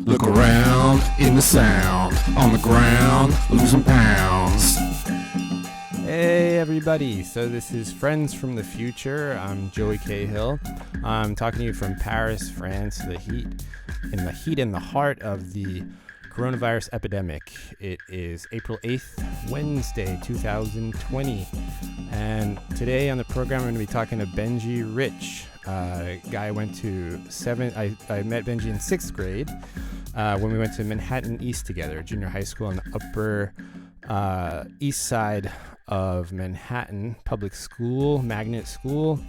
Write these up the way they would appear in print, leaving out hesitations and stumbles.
Look around in the sound, on the ground, losing pounds. Hey everybody, so this is Friends from the Future. I'm Joey Cahill. I'm talking to you from Paris, France, in the heat and the heart of the coronavirus epidemic. It is April 8th, Wednesday, 2020. And today on the program, I'm going to be talking to Benjy Reich, a guy I went to I met Benjy in 6th grade when we went to Manhattan East together, junior high school on the upper east side of Manhattan, public school, magnet school.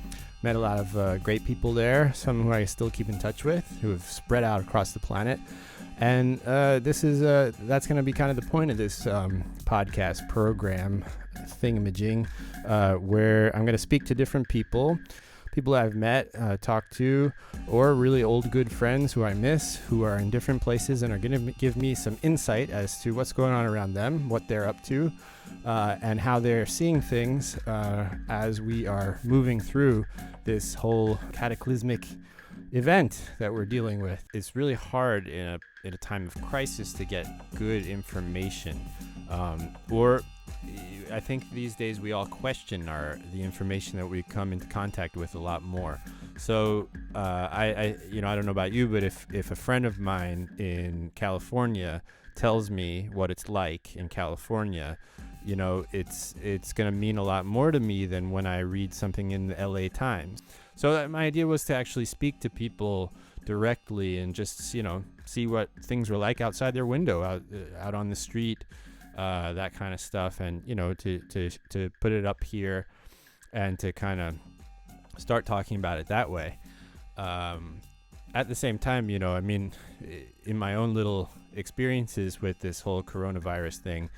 Met a lot of great people there, some who I still keep in touch with, who have spread out across the planet. And that's going to be kind of the point of this podcast program, thingamajig, where I'm going to speak to different people I've met, talked to, or really old good friends who I miss, who are in different places and are going to give me some insight as to what's going on around them, what they're up to, and how they're seeing things as we are moving through this whole cataclysmic event that we're dealing with. It's really hard in a time of crisis to get good information, or I think these days we all question the information that we come into contact with a lot more. So I don't know about you, but if a friend of mine in California tells me what it's like in California, it's going to mean a lot more to me than when I read something in the LA Times. So my idea was to actually speak to people directly and just, see what things were like outside their window, out on the street, that kind of stuff. And, to put it up here and to kind of start talking about it that way. At the same time, in my own little experiences with this whole coronavirus thing,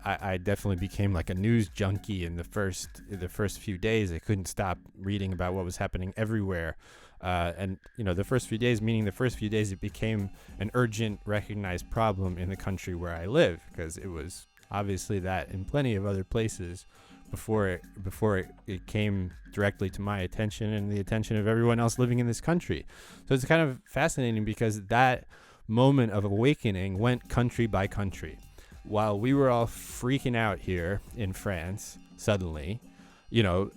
I definitely became like a news junkie in the first few days. I couldn't stop reading about what was happening everywhere. And the first few days, meaning the first few days, it became an urgent, recognized problem in the country where I live, because it was obviously that in plenty of other places before it came directly to my attention and the attention of everyone else living in this country. So it's kind of fascinating because that moment of awakening went country by country. While we were all freaking out here in France, suddenly, in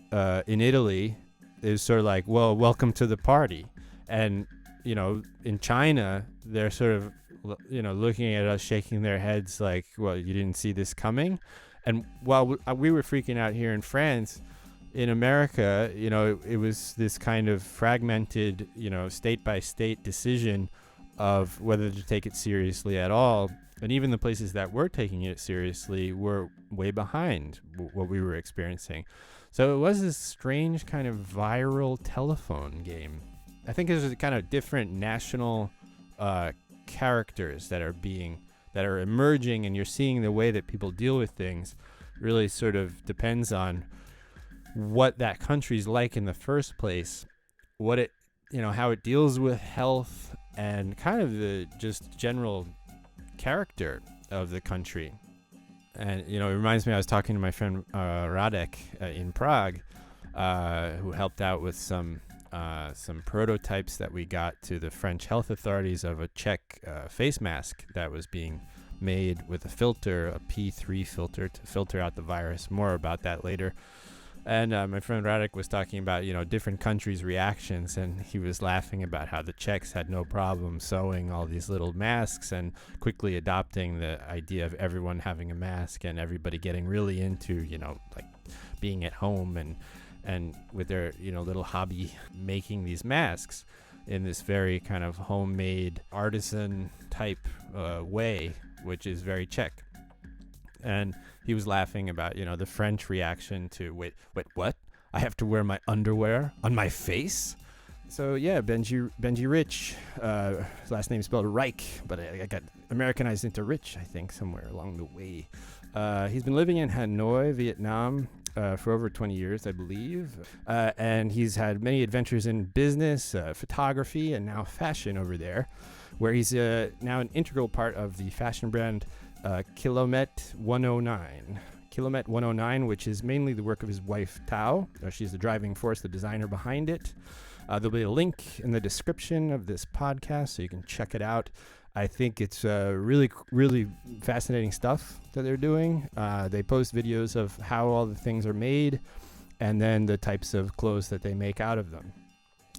Italy, it was sort of like, well, welcome to the party. And, in China, they're sort of, looking at us, shaking their heads like, well, you didn't see this coming. And while we were freaking out here in France, in America, it was this kind of fragmented, state by state decision of whether to take it seriously at all. And even the places that were taking it seriously were way behind what we were experiencing. So it was this strange kind of viral telephone game. I think there's a kind of different national characters that are emerging, and you're seeing the way that people deal with things really sort of depends on what that country's like in the first place, what it, how it deals with health, and kind of the just general character of the country. And it reminds me, I was talking to my friend Radek in Prague, who helped out with some prototypes that we got to the French health authorities of a Czech face mask that was being made with a P3 filter to filter out the virus. More about that later. And my friend Radek was talking about, different countries' reactions, and he was laughing about how the Czechs had no problem sewing all these little masks and quickly adopting the idea of everyone having a mask and everybody getting really into, like being at home and with their, little hobby making these masks in this very kind of homemade artisan type way, which is very Czech. And he was laughing about, the French reaction to, wait, what? I have to wear my underwear on my face? So, yeah, Benjy Reich. His last name is spelled Reich, but I got Americanized into Rich, I think, somewhere along the way. He's been living in Hanoi, Vietnam, for over 20 years, I believe. And he's had many adventures in business, photography, and now fashion over there, where he's now an integral part of the fashion brand Kilomet 109. Kilomet 109, which is mainly the work of his wife, Thao. She's the driving force, the designer behind it. There'll be a link in the description of this podcast so you can check it out. I think it's really, really fascinating stuff that they're doing. They post videos of how all the things are made, and then the types of clothes that they make out of them.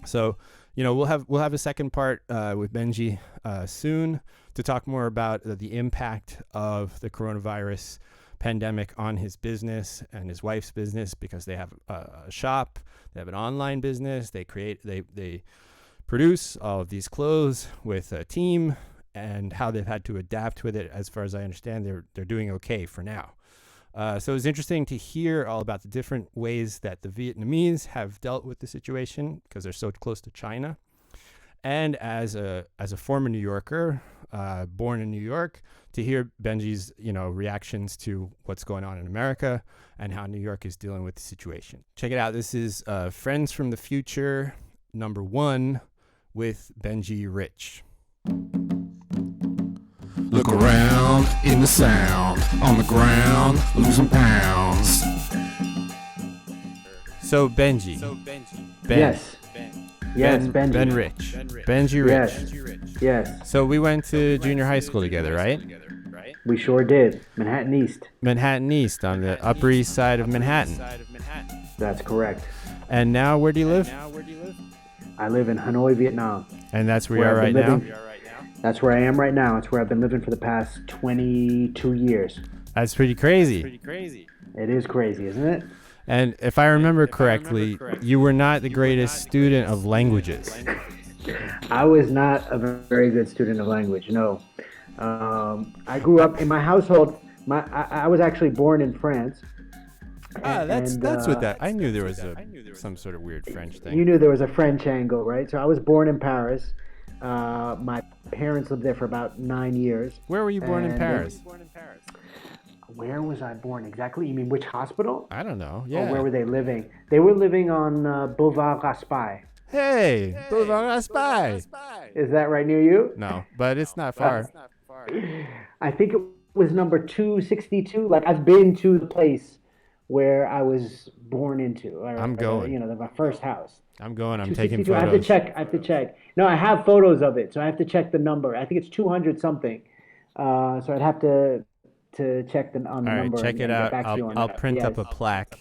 So, we'll have a second part with Benjy soon to talk more about the impact of the coronavirus pandemic on his business and his wife's business, because they have a shop, they have an online business, they produce all of these clothes with a team, and how they've had to adapt with it. As far as I understand, they're doing okay for now. So it was interesting to hear all about the different ways that the Vietnamese have dealt with the situation, because they're so close to China. And as a former New Yorker, born in New York, to hear Benjy's reactions to what's going on in America and how New York is dealing with the situation. Check it out. This is Friends from the Future #1 with Benjy Rich. Look around in the sound, on the ground, losing pounds. So Benjy. Ben. Yes. Yes, Benjy. Ben Rich. Benjy Rich. Yes. So we went to junior high school together, right? We sure did. Manhattan East. Manhattan East, on the Upper East Side of Manhattan. That's correct. And now, where do you live? I live in Hanoi, Vietnam. And that's where you are right now? That's where I am right now. It's where I've been living for the past 22 years. That's pretty crazy. It is crazy, isn't it? And if I remember correctly, you were not the greatest student of languages. I was not a very good student of language, no. I grew up in my household. I was actually born in France. That's what that. I knew there was some sort of weird French thing. You knew there was a French angle, right? So I was born in Paris. My parents lived there for about 9 years. Where were you born in Paris? Where was I born exactly? You mean which hospital? I don't know. Yeah. Or where were they living? They were living on Boulevard Raspail. Hey, Boulevard Raspail. Is that right near you? No, but it's not far. I think it was number 262. Like, I've been to the place where I was born into. I'm going. My first house. I'm going. I'm taking photos. I have to check. No, I have photos of it, so I have to check the number. I think it's 200 something. So I'd have to check on the All number. Right, check it out. I'll print up a plaque,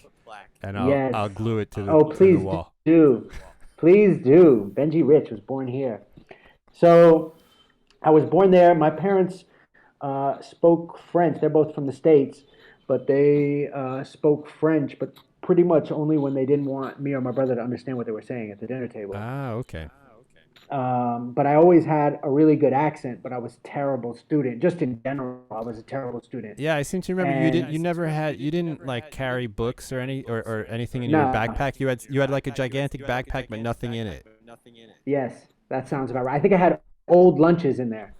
and I'll glue it to the, to the wall. Please do. Benjy Rich was born here. So I was born there. My parents spoke French. They're both from the States, but they spoke French, but pretty much only when they didn't want me or my brother to understand what they were saying at the dinner table. Ah, okay. But I always had a really good accent, but I was a terrible student. Just in general, I was a terrible student. Yeah, I seem to remember you didn't like carry books or anything in your backpack. You had like a gigantic backpack, but nothing in it. Yes, that sounds about right. I think I had old lunches in there.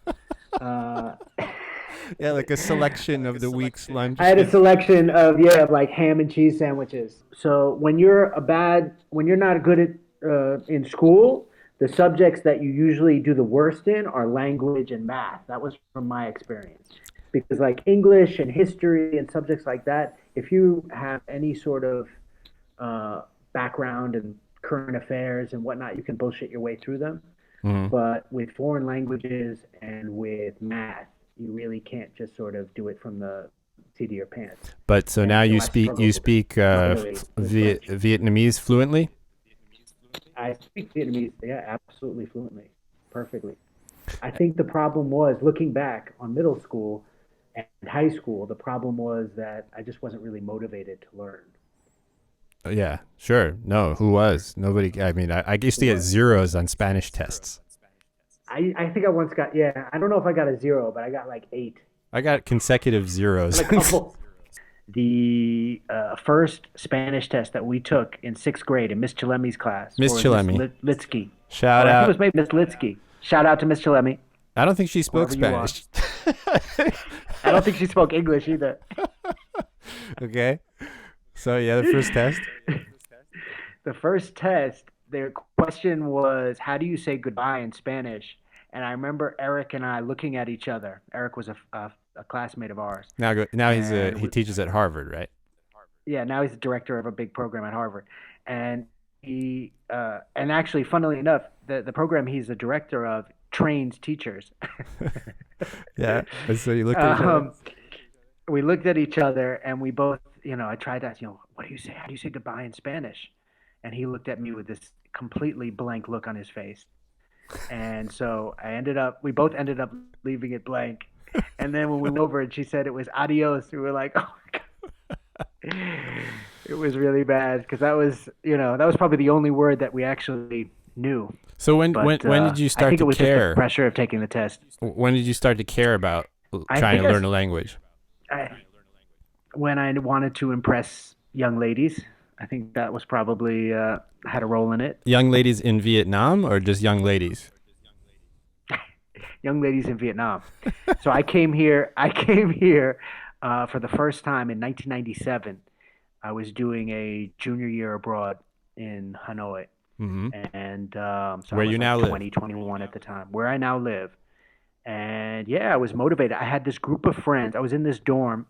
Yeah, like a selection of the week's lunch. I had a selection of like ham and cheese sandwiches. So when you're not good at in school, the subjects that you usually do the worst in are language and math. That was from my experience. Because like English and history and subjects like that, if you have any sort of background in current affairs and whatnot, you can bullshit your way through them. Mm-hmm. But with foreign languages and with math, you really can't just sort of do it from the seat of your pants. But so now you speak Vietnamese fluently? I speak Vietnamese, absolutely fluently, perfectly. I think the problem was, looking back on middle school and high school, the problem was that I just wasn't really motivated to learn. Yeah, sure. No, who was? Nobody. I mean, I used to get zeros on Spanish tests. I think I once got, I don't know if I got a 0, but I got like 8. I got consecutive zeros. The first Spanish test that we took in 6th grade in Miss Chalemi's class. Miss Chalemi. Litsky. Shout out. I think it was maybe Miss Litsky. Shout out to Miss Chalemi. I don't think she spoke Spanish. I don't think she spoke English either. Okay. So, the first test. The first test, their question was, how do you say goodbye in Spanish? And I remember Eric and I looking at each other. Eric was a classmate of ours. Now he teaches at Harvard, right? Yeah, now he's the director of a big program at Harvard. And he and actually, funnily enough, the program he's the director of trained teachers. Yeah. And so you looked at each other. um, we looked at each other and we both, I tried to ask, what do you say? How do you say goodbye in Spanish? And he looked at me with this completely blank look on his face. And so we both ended up leaving it blank. And then when we went over and she said it was adios, we were like, oh my God. It was really bad because that was probably the only word that we actually knew. So when But when did you I start think it to was just the care? pressure of taking the test. When did you start to care about I trying think to learn a language? I, when I wanted to impress young ladies, I think that was probably had a role in it. Young ladies in Vietnam or just young ladies? Young ladies in Vietnam. So I came here. I came here for the first time in 1997. I was doing a junior year abroad in Hanoi, Hmm. and so I Where was you like now live? 20, 21 at the time, where I now live. And yeah, I was motivated. I had this group of friends. I was in this dorm.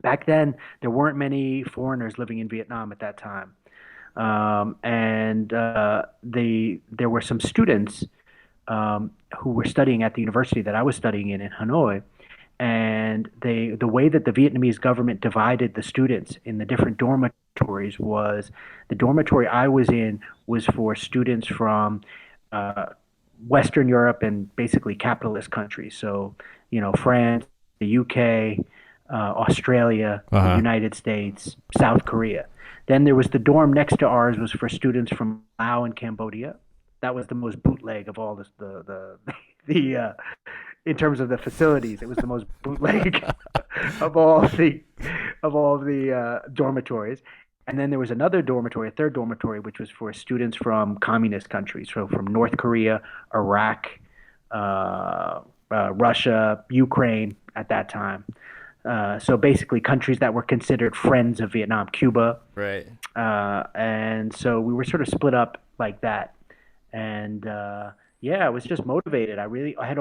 Back then, there weren't many foreigners living in Vietnam at that time. And there were some students who were studying at the university that I was studying in Hanoi, and the way that the Vietnamese government divided the students in the different dormitories was the dormitory I was in was for students from uh, Western Europe and basically capitalist countries. So, France, the UK, Australia, the Uh-huh. United States, South Korea. Then there was the dorm next to ours was for students from Laos and Cambodia. That was the most bootleg of all this, the in terms of the facilities. It was the most bootleg of all the dormitories. And then there was another dormitory, a third dormitory, which was for students from communist countries, so from North Korea, Iraq, Russia, Ukraine at that time. So basically, countries that were considered friends of Vietnam, Cuba, Right. and so we were sort of split up like that. And yeah, I was just motivated. I had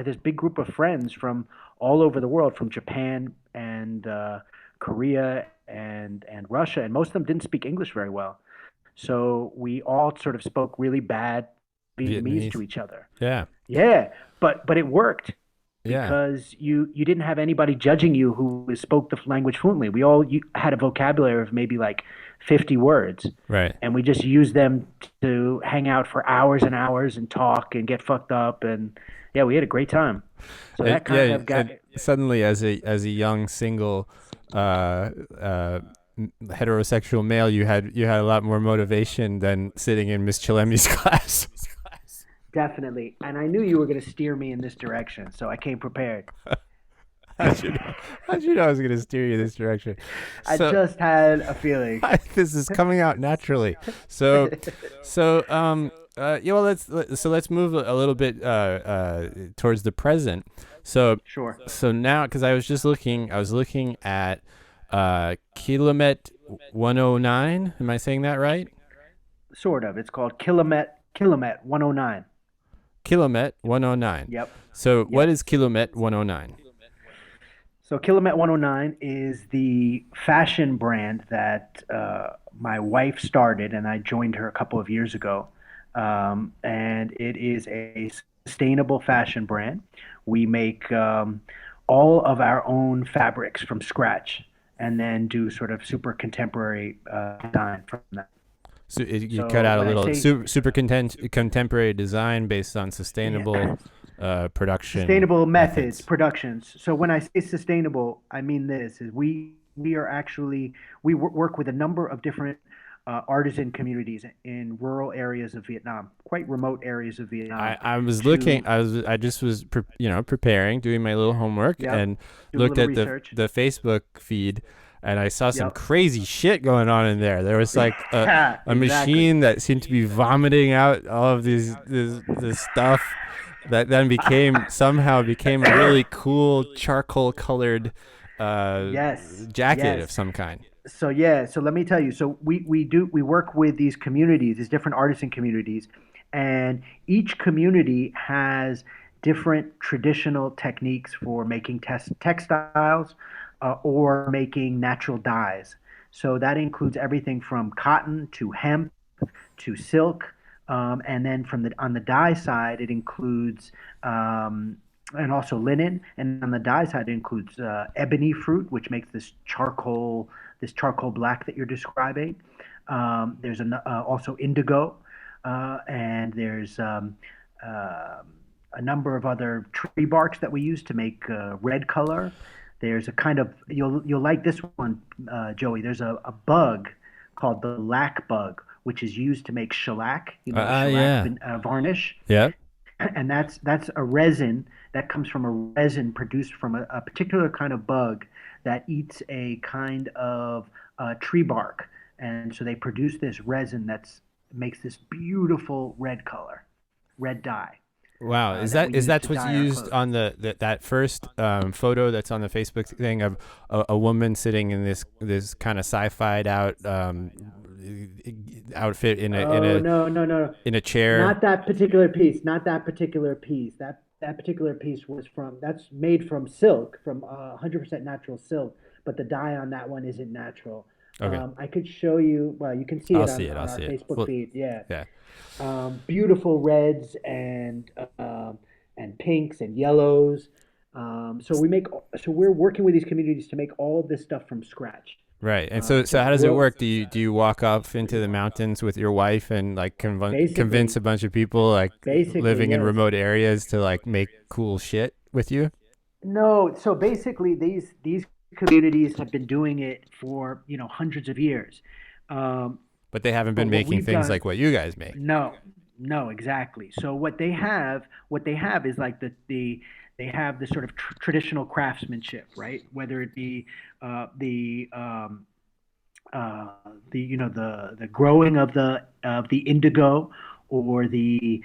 this big group of friends from all over the world, from Japan and Korea and Russia, and most of them didn't speak English very well. So we all sort of spoke really bad Vietnamese to Vietnamese. each other. Yeah. Yeah, but it worked Yeah. because you didn't have anybody judging you who spoke the language fluently. We all had a vocabulary of maybe like 50 words, Right. and we just used them to hang out for hours and hours and talk and get fucked up, and yeah, we had a great time. So And, that kind yeah. of got And suddenly, as a young single, uh, uh, heterosexual male, you had a lot more motivation than sitting in Miss Chalemi's class. definitely, and I knew you were going to steer me in this direction, so I came prepared. How'd you know? How'd you know I was going to steer you this direction? I So just had a feeling. this is coming out naturally. So, yeah. Well, let's move a little bit towards the present. So, Sure. so now, because I was looking at Kilomet 109. Am I saying that right? Sort of. It's called Kilomet 109. Kilomet 109. Yep. So, what Yep. is Kilomet 109? So Kilomet 109 is the fashion brand that my wife started, and I joined her a couple of years ago. And it is a sustainable fashion brand. We make all of our own fabrics from scratch, and then do sort of super contemporary design from that. So you cut So out a when I little say super contemporary design based on sustainable yeah, production sustainable methods, methods. productions. So when I say sustainable, I mean this: is we are actually work with a number of different artisan communities in rural areas of Vietnam, quite remote areas of Vietnam. I was looking. To I just was preparing, doing my little homework, Yep, and do a looked little at the research. the Facebook feed, and I saw some Yep, crazy shit going on in there. There was like a exactly. machine that seemed to be vomiting out all of this stuff that then somehow became a really cool charcoal colored uh, Yes, jacket of yes. some kind. So yeah, so let me tell you. So we work with these communities, these different artisan communities, and each community has different traditional techniques for making textiles or making natural dyes. So that includes everything from cotton to hemp to silk, And then on the dye side, it includes and also linen. And on the dye side, it includes ebony fruit, which makes this charcoal black that you're describing. There's also indigo, and there's uh, a number of other tree barks that we use to make red color. There's a kind of you'll like this one, Joey. There's a bug called the lac bug, which is used to make shellac. You know, shellac Yeah. varnish, Yep. and that's a resin that comes from a resin produced from a particular kind of bug that eats a kind of tree bark, and so they produce this resin that's makes this beautiful red color, red dye Wow, that we is use that to what's dye our used clothes. on that first photo that's on the Facebook thing of a woman sitting in this kind of sci-fied out outfit Oh no, no, no, in a chair? not that particular piece. Not that particular piece. That particular piece was from that's made from silk, from 100% natural silk. But the dye on that one isn't natural. Okay, I could show you. Well, you can see I'll it see it. I'll on our see it. Facebook Well, feed. Yeah, yeah. beautiful reds and pinks and yellows. So we're working with these communities to make all of this stuff from scratch. Right. And To so how does it grow work? Do you walk off into the mountains with your wife and like convince basically a bunch of people like basically living in yes. remote areas to like make cool shit with you? No, so basically these communities have been doing it for, hundreds of years. Um, But they haven't but been what making we've things done, like what you guys make. no, no, exactly. So what they have is like they have this sort of traditional craftsmanship, right? Whether it be uh, the um, uh, the growing of the indigo or the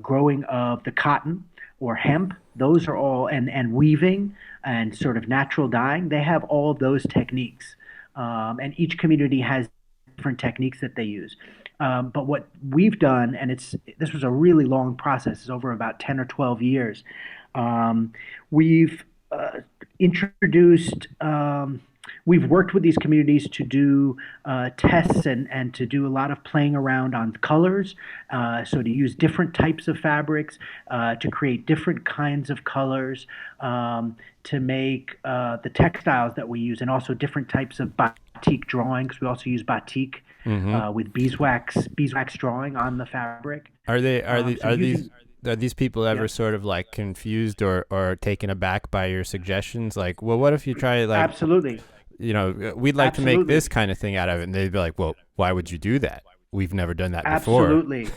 growing of the cotton or hemp. Those are all and weaving and sort of natural dyeing. They have all of those techniques, and each community has different techniques that they use. But what we've done, and this was a really long process, it's over about 10 or 12 years. Um, we've introduced. We've worked with these communities to do tests and to do a lot of playing around on colors. So to use different types of fabrics, to create different kinds of colors, to make the textiles that we use, and also different types of batik drawing, because we also use batik Mm-hmm. with beeswax drawing on the fabric. Are they are the So using, are these people ever yeah, sort of like confused or taken aback by your suggestions? Like, well, what if you try like, absolutely, we'd like to make absolutely. this kind of thing out of it, and they'd be like, well, why would you do that? We've never done that before. Absolutely.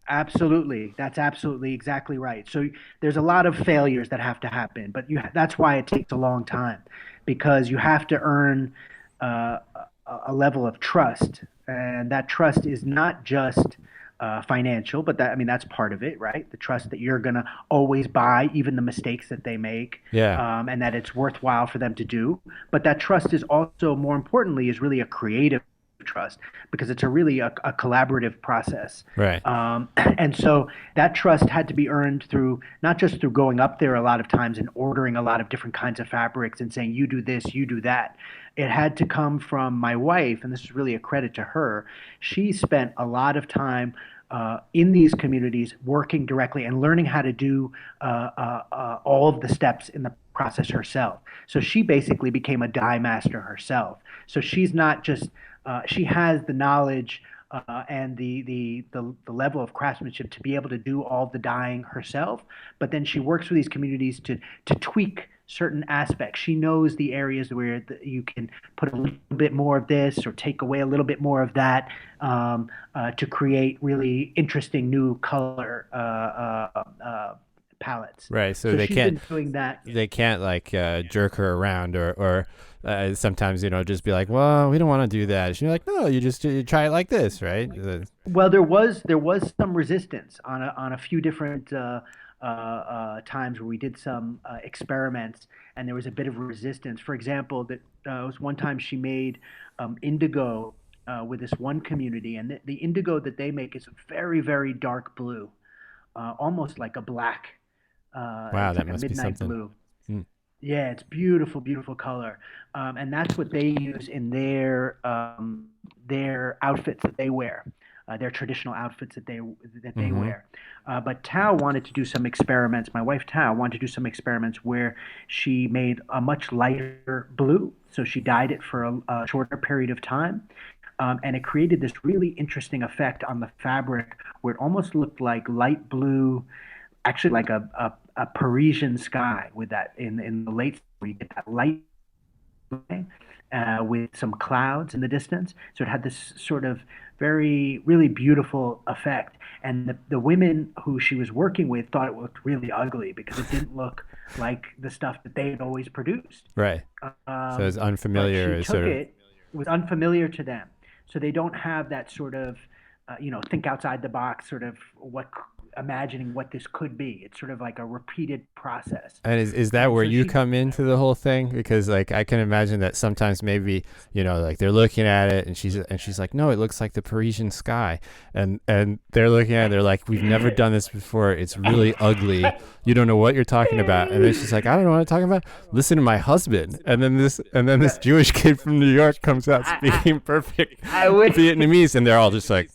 Absolutely. That's absolutely exactly right. So there's a lot of failures that have to happen, but that's why it takes a long time because you have to earn a level of trust. And that trust is not just financial, but I mean, that's part of it, right? The trust that you're going to always buy, even the mistakes that they make, Yeah. and that it's worthwhile for them to do. But that trust is also, more importantly, is really a creative trust because it's a collaborative process. Right. And so that trust had to be earned through not just through going up there a lot of times and ordering a lot of different kinds of fabrics and saying, you do this, you do that. It had to come from my wife, and this is really a credit to her. She spent a lot of time in these communities working directly and learning how to do all of the steps in the process herself. So she basically became a dye master herself. So she's not just she has the knowledge and the level of craftsmanship to be able to do all the dyeing herself. But then she works with these communities to tweak certain aspects. She knows the areas where you can put a little bit more of this or take away a little bit more of that to create really interesting new color palettes. Right. So So she's been doing that. they can't like jerk her around or sometimes just be like, well, we don't want to do that. She's like, no, you try it like this, right? Well, there was some resistance on a few different times where we did some experiments, and there was a bit of resistance. For example, that was one time she made indigo with this one community, and the indigo that they make is very very dark blue, almost like a black. Wow, It's that like a must be midnight something. blue. Hmm. Yeah, it's beautiful, beautiful color, and that's what they use in their outfits that they wear. their traditional outfits that they wear. But Thao wanted to do some experiments. My wife Thao wanted to do some experiments where she made a much lighter blue. So she dyed it for a shorter period of time. And it created this really interesting effect on the fabric where it almost looked like light blue, actually like a Parisian sky with that in the late where you get that light with some clouds in the distance. So it had this sort of very, really beautiful effect. And the women who she was working with thought it looked really ugly because it didn't look like the stuff that they had always produced. Right. So it's unfamiliar. But she took it was unfamiliar to them. So they don't have that sort of, think outside the box, sort of imagining what this could be. It's sort of like a repeated process. And is that where you come into the whole thing? Because like I can imagine that sometimes maybe like they're looking at it and she's like, no, it looks like the Parisian sky, and they're looking at it, they're like, we've never done this before. It's really ugly. You don't know what you're talking about. And then she's like, I don't know what I'm talking about. Listen to my husband. And then this Jewish kid from New York comes out speaking perfect Vietnamese, and they're all just like,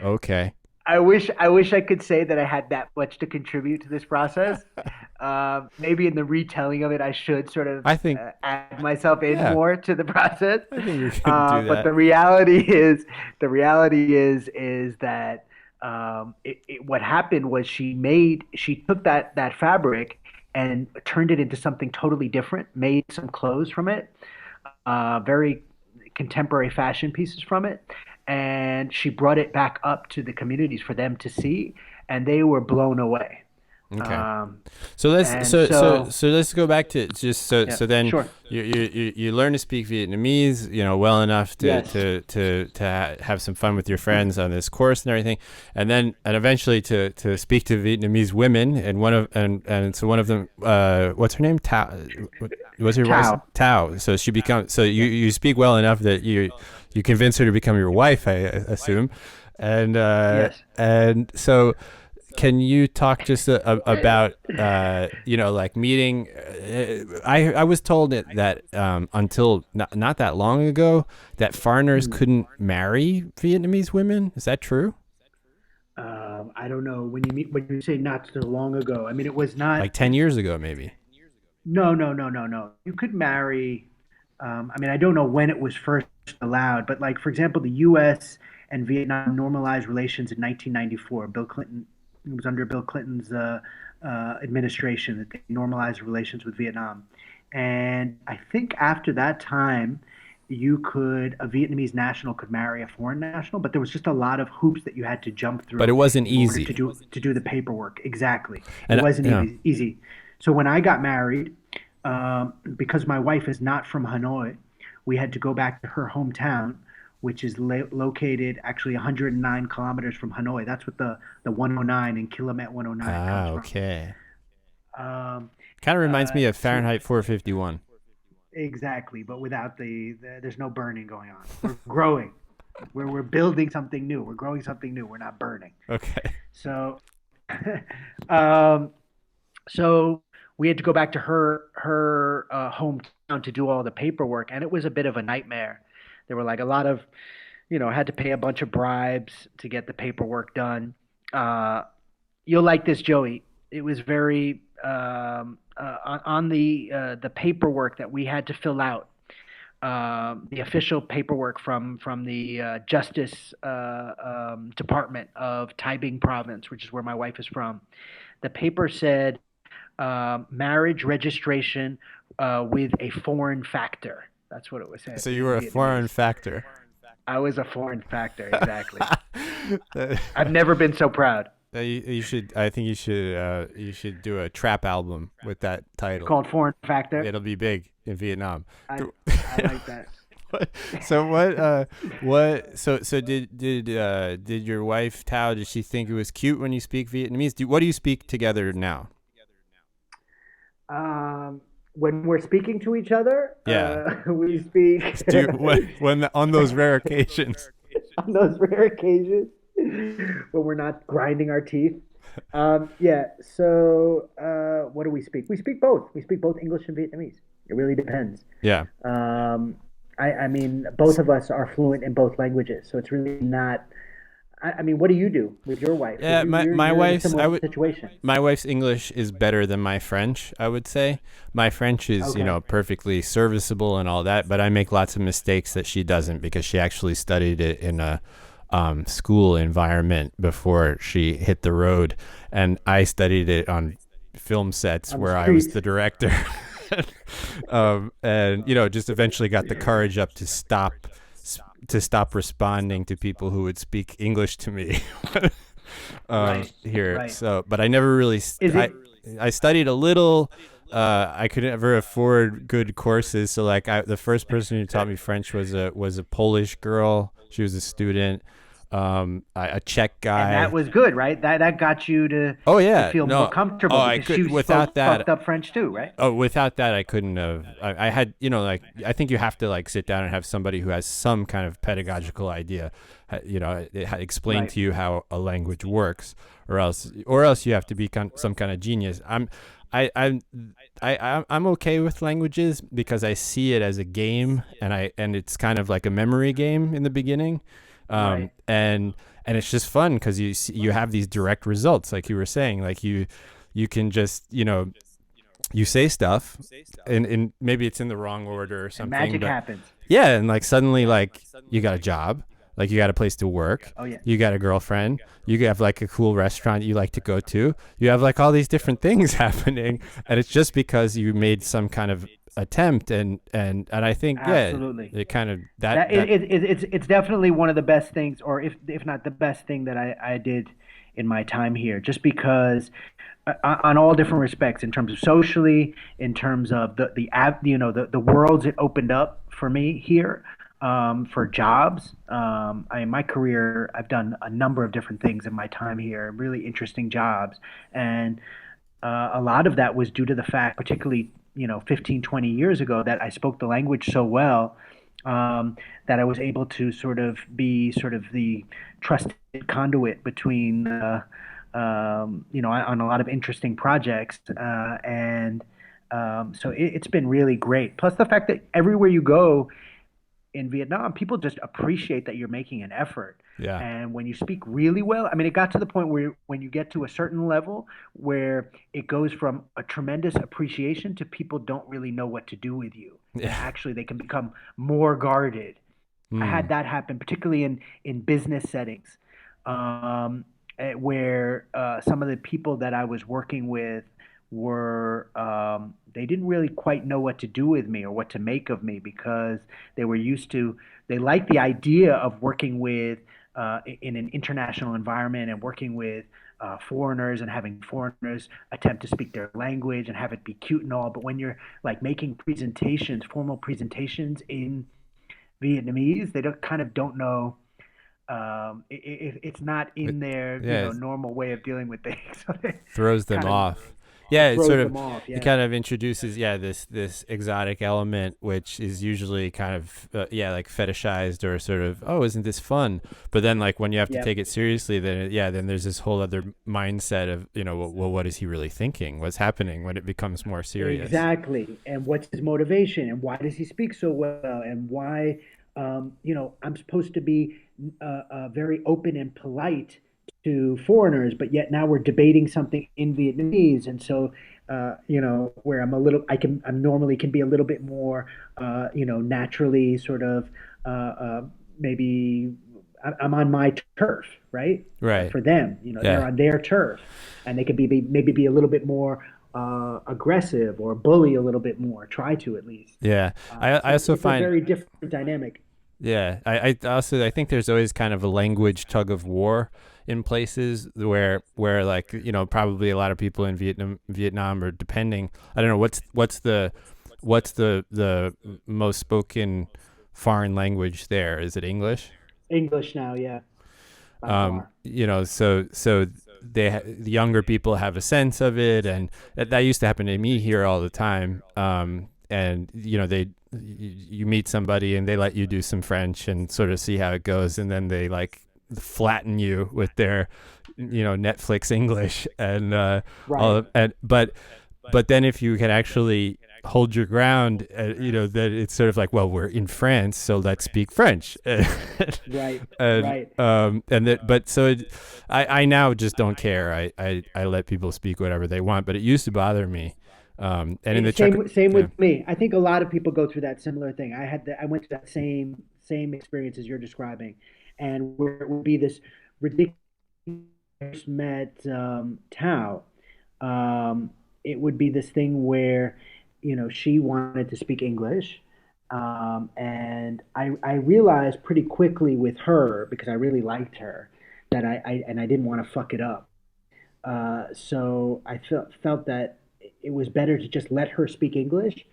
okay. I wish I could say that I had that much to contribute to this process. Maybe in the retelling of it, I should sort of add myself in more to the process. I think you can do that. But the reality is that what happened was she took that fabric and turned it into something totally different, made some clothes from it, very contemporary fashion pieces from it. And she brought it back up to the communities for them to see, and they were blown away. Okay. So let's go back to just so then sure. you learn to speak Vietnamese, well enough to have some fun with your friends on this course and everything, and eventually to speak to Vietnamese women, and so one of them, what's her name? Thao. What's her Thao. wife? Thao. So she becomes you speak well enough that you convince her to become your wife, I assume, and yes. And so. Can you talk just about, like meeting? I was told that until not that long ago, that foreigners couldn't marry Vietnamese women. Is that true? I don't know. When you say not so long ago, I mean, it was not like 10 years ago, maybe. No. You could marry. I don't know when it was first allowed, but like, for example, the U.S. and Vietnam normalized relations in 1994. It was under Bill Clinton's administration that they normalized relations with Vietnam. And I think after that time, a Vietnamese national could marry a foreign national, but there was just a lot of hoops that you had to jump through. But it wasn't easy. To do the paperwork. Exactly. And it wasn't easy. So when I got married, because my wife is not from Hanoi, we had to go back to her hometown, which is located actually 109 kilometers from Hanoi. That's what the 109 and Kilomet 109 comes from. Okay. Kind of reminds me of Fahrenheit 451. Exactly, but without there's no burning going on. We're growing. We're building something new. We're growing something new. We're not burning. Okay. So, so we had to go back to her hometown to do all the paperwork, and it was a bit of a nightmare. There were like a lot of, had to pay a bunch of bribes to get the paperwork done. You'll like this, Joey. It was very on the paperwork that we had to fill out. The official paperwork from the Justice Department of Tai Binh Province, which is where my wife is from. The paper said marriage registration with a foreign factor. That's what it was saying. So you were a foreign factor. I was a foreign factor, exactly. I've never been so proud. You should. I think you should do a trap album with that title. Called Foreign Factor. It'll be big in Vietnam. I like that. So did your wife Thao? Did she think it was cute when you speak Vietnamese? What do you speak together now? When we're speaking to each other, we speak. when on those rare occasions. On those rare occasions, when we're not grinding our teeth. So what do we speak? We speak both. We speak both English and Vietnamese. It really depends. Yeah. I mean, both of us are fluent in both languages, so it's really not. I mean, what do you do with your wife? Because Yeah, my you're in a wife's similar situation. my wife's English is better than my French, I would say. My French is, Okay. perfectly serviceable and all that, but I make lots of mistakes that she doesn't because she actually studied it in a school environment before she hit the road, and I studied it on film sets On the where I was streets. the director. And just eventually got the courage up to stop responding to people who would speak English to me. Right. Here. Right. So, but I never really, Is it I studied a little. I could never afford good courses. So like the first person who taught me French was a Polish girl. She was a student. A Czech and that guy. was good, right? That got you Oh to yeah. feel more No. Oh, comfortable I because she could, without spoke that. fucked up French too, right? Oh, without that, I couldn't have. I had, like, I think you have to like sit down and have somebody who has some kind of pedagogical idea, explain Right. to you how a language works, or else you have to be some kind of genius. I'm okay with languages because I see it as a game, and it's kind of like a memory game in the beginning, Right. and it's just fun because you have these direct results, like you were saying, like you can just you say stuff and maybe it's in the wrong order or And something, magic but happens. yeah, and like suddenly like you got a job, like you got a place to work, Oh yeah. you got a girlfriend, you have like a cool restaurant you like to go to, you have like all these different things happening, and it's just because you made some kind of attempt, and I think Absolutely. it kind of That that it's definitely one of the best things, or if not the best thing that I did in my time here, just because on all different respects, in terms of socially, in terms of the worlds it opened up for me here, for jobs. In my career, I've done a number of different things in my time here, really interesting jobs, and a lot of that was due to the fact, particularly 15, 20 years ago, that I spoke the language so well, that I was able to sort of be sort of the trusted conduit between, on a lot of interesting projects, and so it's been really great. Plus the fact that everywhere you go in Vietnam, people just appreciate that you're making an effort. yeah. And when you speak really well, I mean, it got to the point where when you get to a certain level where it goes from a tremendous appreciation to people don't really know what to do with you. And Yeah. actually, they can become more guarded. I had Mm. that happen, particularly in business settings, where some of the people that I was working with were they didn't really quite know what to do with me or what to make of me, because they were used to they liked the idea of working with in an international environment and working with foreigners and having foreigners attempt to speak their language and have it be cute and all. But when you're like making presentations, formal presentations in Vietnamese, they don't know. It's not It- in their yeah, it normal way of dealing with things. So they throws them kind of off. Yeah, it it sort throws of them off. it Yeah, kind of introduces this exotic element, which is usually kind of like fetishized or sort of, oh, isn't this fun? But then like when you have to yeah, take it seriously, then there's this whole other mindset of, well, what is he really thinking? What's happening when it becomes more serious? exactly. And what's his motivation? And why does he speak so well? And why, I'm supposed to be very open and polite to foreigners, but yet now we're debating something in Vietnamese, and so where I'm normally can be a little bit more, naturally sort of maybe I'm on my turf, right? Right. For them, they're Yeah. on their turf, and they could maybe be a little bit more aggressive or bully a little bit more, try to at least. Yeah. I So also it's a find very different dynamic. Yeah, I think there's always kind of a language tug of war in places where like probably a lot of people in Vietnam are depending. I don't know what's the most spoken foreign language there. Is it English? English now, yeah, by far. So the younger people have a sense of it, and that used to happen to me here all the time. And you meet somebody and they let you do some French and sort of see how it goes, and then they like flatten you with their Netflix English and Right. but then if you can actually hold your ground, that it's sort of like, well, we're in France, so let's speak French. Right, and right. and that, but so I now just don't care. I let people speak whatever they want, but it used to bother me. And in the Czech, Same yeah, with me. I think a lot of people go through that similar thing. I went through that same experience as you're describing, and where it would be this ridiculous. I first met Thao, um, it would be this thing where, she wanted to speak English. And I realized pretty quickly with her, because I really liked her, that and I didn't want to fuck it up. So I felt that it was better to just let her speak English,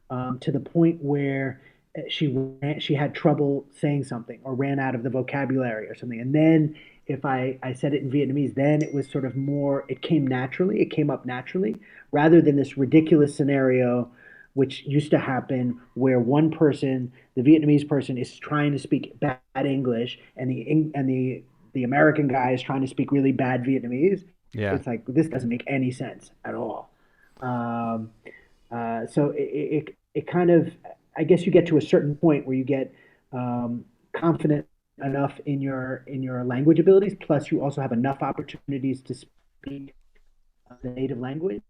to the point where she had trouble saying something or ran out of the vocabulary or something. And then if I said it in Vietnamese, then it was sort of more, it came naturally, it came up naturally, rather than this ridiculous scenario which used to happen where one person, the Vietnamese person, is trying to speak bad English, and the American guy is trying to speak really bad Vietnamese. yeah. It's like this doesn't make any sense at all. Um, so it kind of, I guess you get to a certain point where you get confident enough in your language abilities. Plus, you also have enough opportunities to speak the native language.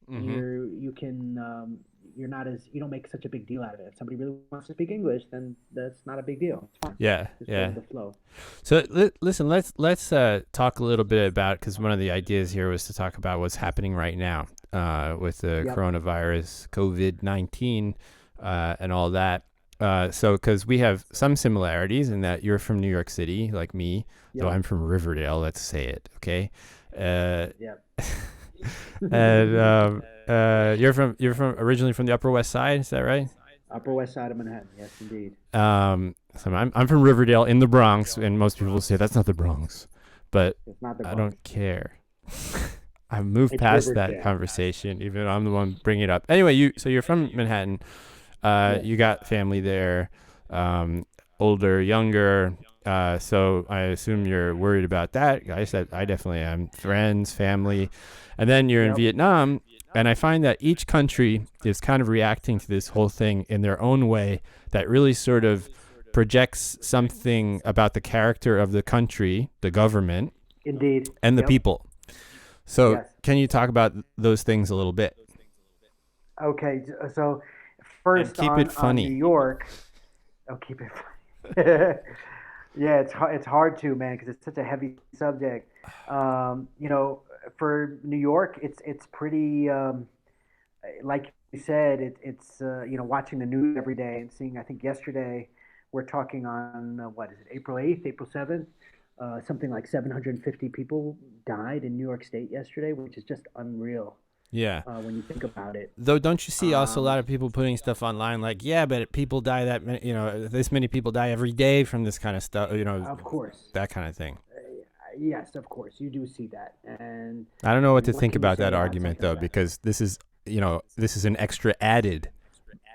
Mm-hmm. You can you don't make such a big deal out of it. If somebody really wants to speak English, then that's not a big deal. It's fine. Yeah, Just go yeah. with the flow. So listen, let's talk a little bit about, because one of the ideas here was to talk about what's happening right now with the Yep. coronavirus, COVID-19, and all that. So because we have some similarities in that you're from New York City, like me, though Yep. I'm from Riverdale. Let's say it, okay? Uh, Yep. and you're from originally from the Upper West Side, is that right? Upper West Side of Manhattan. Yes, indeed. So I'm from Riverdale in the Bronx, and most people say that's not the Bronx, but It's not the I Bronx. don't care. I've moved It's past that Riverdale. conversation, even though I'm the one bringing it up. Anyway, so you're from Manhattan. Yes. You got family there, older, younger. So I assume you're worried about that. I said I definitely am. Friends, family, and then you're in Yep. Vietnam. And I find that each country is kind of reacting to this whole thing in their own way that really sort of projects something about the character of the country, the government, Indeed. and the Yep. people. So Yes. can you talk about those things a little bit Okay. So and first keep it on New funny? York. Oh, keep it funny. Yeah, it's hard to, man, because it's such a heavy subject. You know, for New York, it's pretty, like you said, it's watching the news every day and seeing. I think yesterday we're talking on what is it, April 8th, April 7th. Something like 750 people died in New York State yesterday, which is just unreal Yeah. when you think about it. Though, don't you see also a Um, lot of people putting stuff online like, yeah, but people die that many, this many people die every day from this kind of stuff, of course, that kind of thing. yes, of course, you do see that, and I don't know what to what think can you about say that about argument something though, like that? because this is an extra added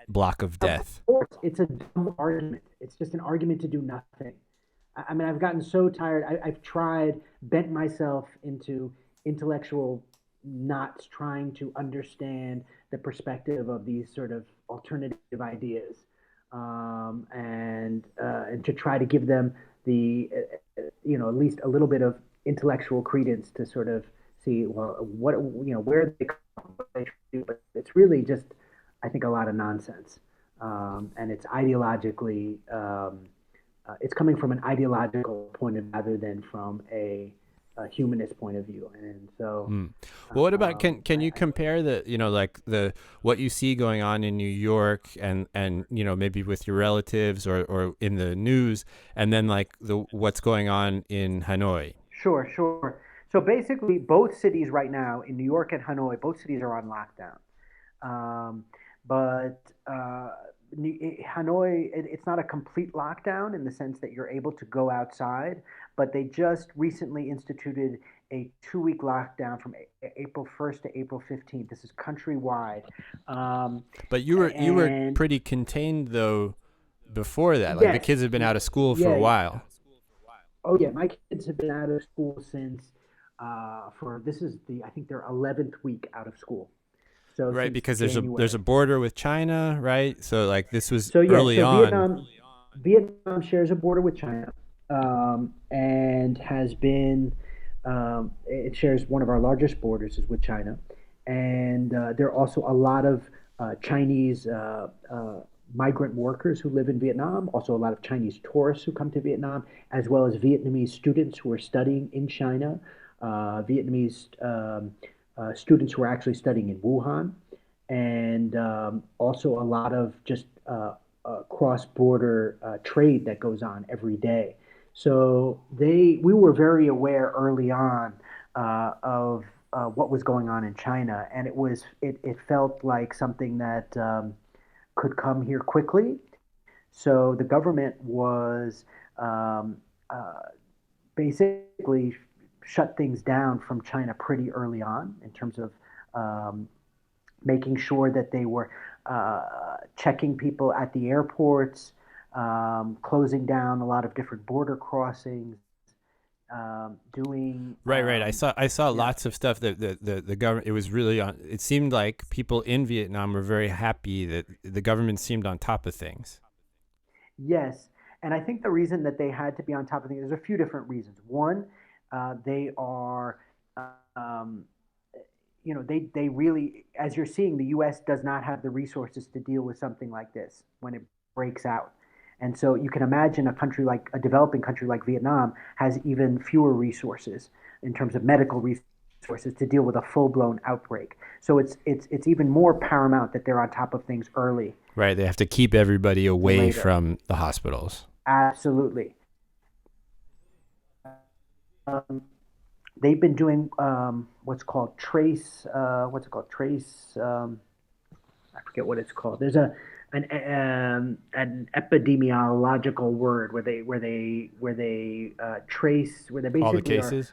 block of Of death. course, it's a dumb argument. It's just an argument to do nothing. I mean, I've gotten so tired. I've tried, bent myself into intellectual knots, trying to understand the perspective of these sort of alternative ideas, and to try to give them the, at least a little bit of intellectual credence to sort of see, well, what, where they come from, what they do, but it's really just, I think, a lot of nonsense, and it's ideologically. It's coming from an ideological point of view rather than from a humanist point of view. And so, Hmm. Well, what about can you I compare the like the what you see going on in New York and maybe with your relatives or in the news, and then like the what's going on in Hanoi? Sure, sure. So basically, both cities right now in New York and Hanoi, both cities are on lockdown. Um, but Hanoi, it's not a complete lockdown in the sense that you're able to go outside, but they just recently instituted a 2 week lockdown from April 1st to April 15th. This is countrywide. Um, But you were and pretty contained though before that. Like the yes, kids have been out of school for a yeah, while. oh yeah, my kids have been out of school since, for this is I think their 11th week out of school. So Right, since because there's a January. border with China, right? So like this was So yeah, early so on. Vietnam shares a border with China, and has been it shares one of our largest borders is with China, and there are also a lot of Chinese migrant workers who live in Vietnam. Also, a lot of Chinese tourists who come to Vietnam, as well as Vietnamese students who are studying in China. Vietnamese students who are actually studying in Wuhan, and also a lot of just cross-border trade that goes on every day. So we were very aware early on of what was going on in China, and it felt like something that could come here quickly. So the government was um, uh, basically shut things down from China pretty early on in terms of um, making sure that they were checking people at the airports, closing down a lot of different border crossings, doing, Right. I saw yeah, lots of stuff that the government, it was really on, it seemed like people in Vietnam were very happy that the government seemed on top of things. yes. And I think the reason that they had to be on top of things, there's a few different reasons. One, they are, um, they really, as you're seeing, the U.S. does not have the resources to deal with something like this when it breaks out. And so you can imagine a developing country like Vietnam has even fewer resources in terms of medical resources to deal with a full blown outbreak. So it's even more paramount that they're on top of things early Right, they have to keep everybody than away later. from the hospitals. Absolutely. Um, they've been doing what's called trace. What's it called? Trace. I forget what it's called. There's an epidemiological word where they trace where they All the basically are cases.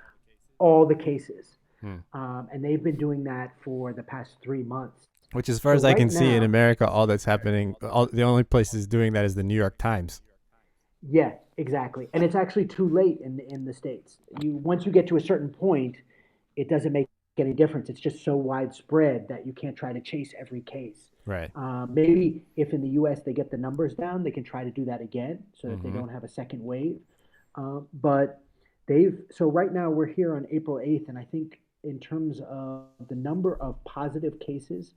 all the cases, Hmm. and they've been doing that for the past 3 months. Which, as far So as I right can see in now, America, all that's happening, the only places doing that is the New York Times. yeah, exactly, and it's actually too late in the states. You once you get to a certain point, it doesn't make any difference. It's just so widespread that you can't try to chase every case. Right. Maybe if in the U.S. they get the numbers down, they can try to do that again so that they Mm-hmm. don't have a second wave. But so right now we're here on April 8th, and I think in terms of the number of positive cases,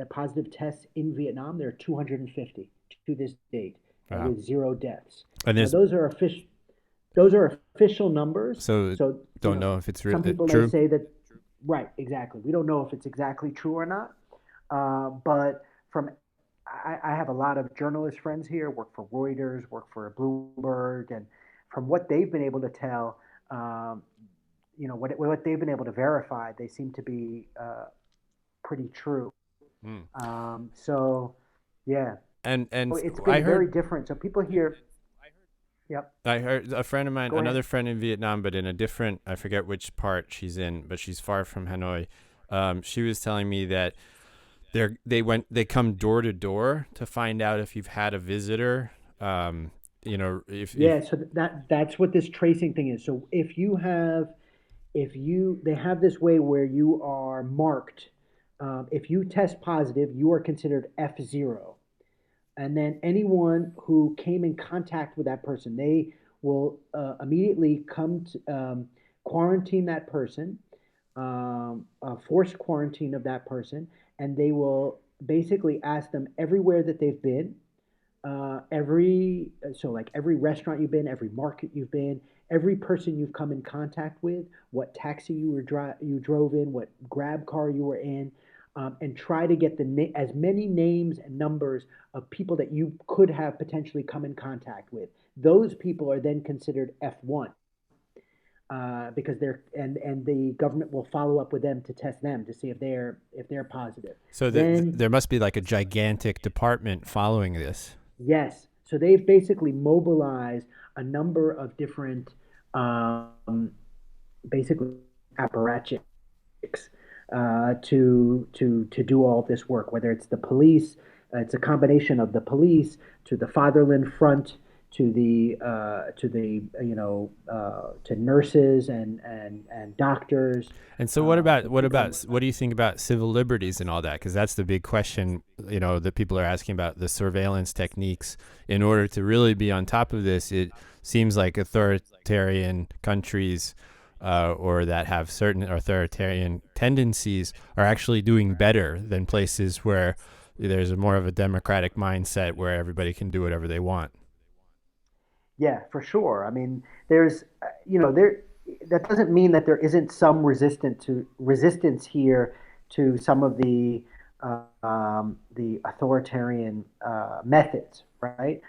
positive tests in Vietnam, there are 250 to this date, Wow. with zero deaths. And Now there's those are official numbers. so So don't know if it's some people may true. say that, right, exactly. We don't know if it's exactly true or not. But from I have a lot of journalist friends here, work for Reuters, work for Bloomberg, and from what they've been able to tell, um, what they've been able to verify, they seem to be pretty true. Hmm. So, yeah, And so it's I been very heard different. So people here, yep, I heard a friend of mine, go ahead. another friend in Vietnam, but in a different, I forget which part she's in, but she's far from Hanoi. She was telling me that they come door to door to find out if you've had a visitor. If Yeah, so that's what this tracing thing is. So if you they have this way where you are marked. If you test positive, you are considered F0. And then anyone who came in contact with that person, they will immediately come to quarantine that person, forced quarantine of that person, and they will basically ask them everywhere that they've been, like every restaurant you've been, every market you've been, every person you've come in contact with, what taxi you drove in, what grab car you were in, and try to get as many names and numbers of people that you could have potentially come in contact with. Those people are then considered F1, because and the government will follow up with them to test them to see if they're positive. so Then there must be like a gigantic department following this. yes. So they've basically mobilized a number of different, um, basically apparatchiks, to do all this work. Whether it's the police, it's a combination of the police to the Fatherland Front to nurses and doctors. And so what do you think about civil liberties and all that? Because that's the big question, that people are asking about the surveillance techniques. In order to really be on top of this, it seems like authoritarian countries or that have certain authoritarian tendencies are actually doing better than places where there's more of a democratic mindset where everybody can do whatever they want. Yeah, for sure. I mean, there's, there that doesn't mean that there isn't some resistance here to some of the authoritarian methods, right?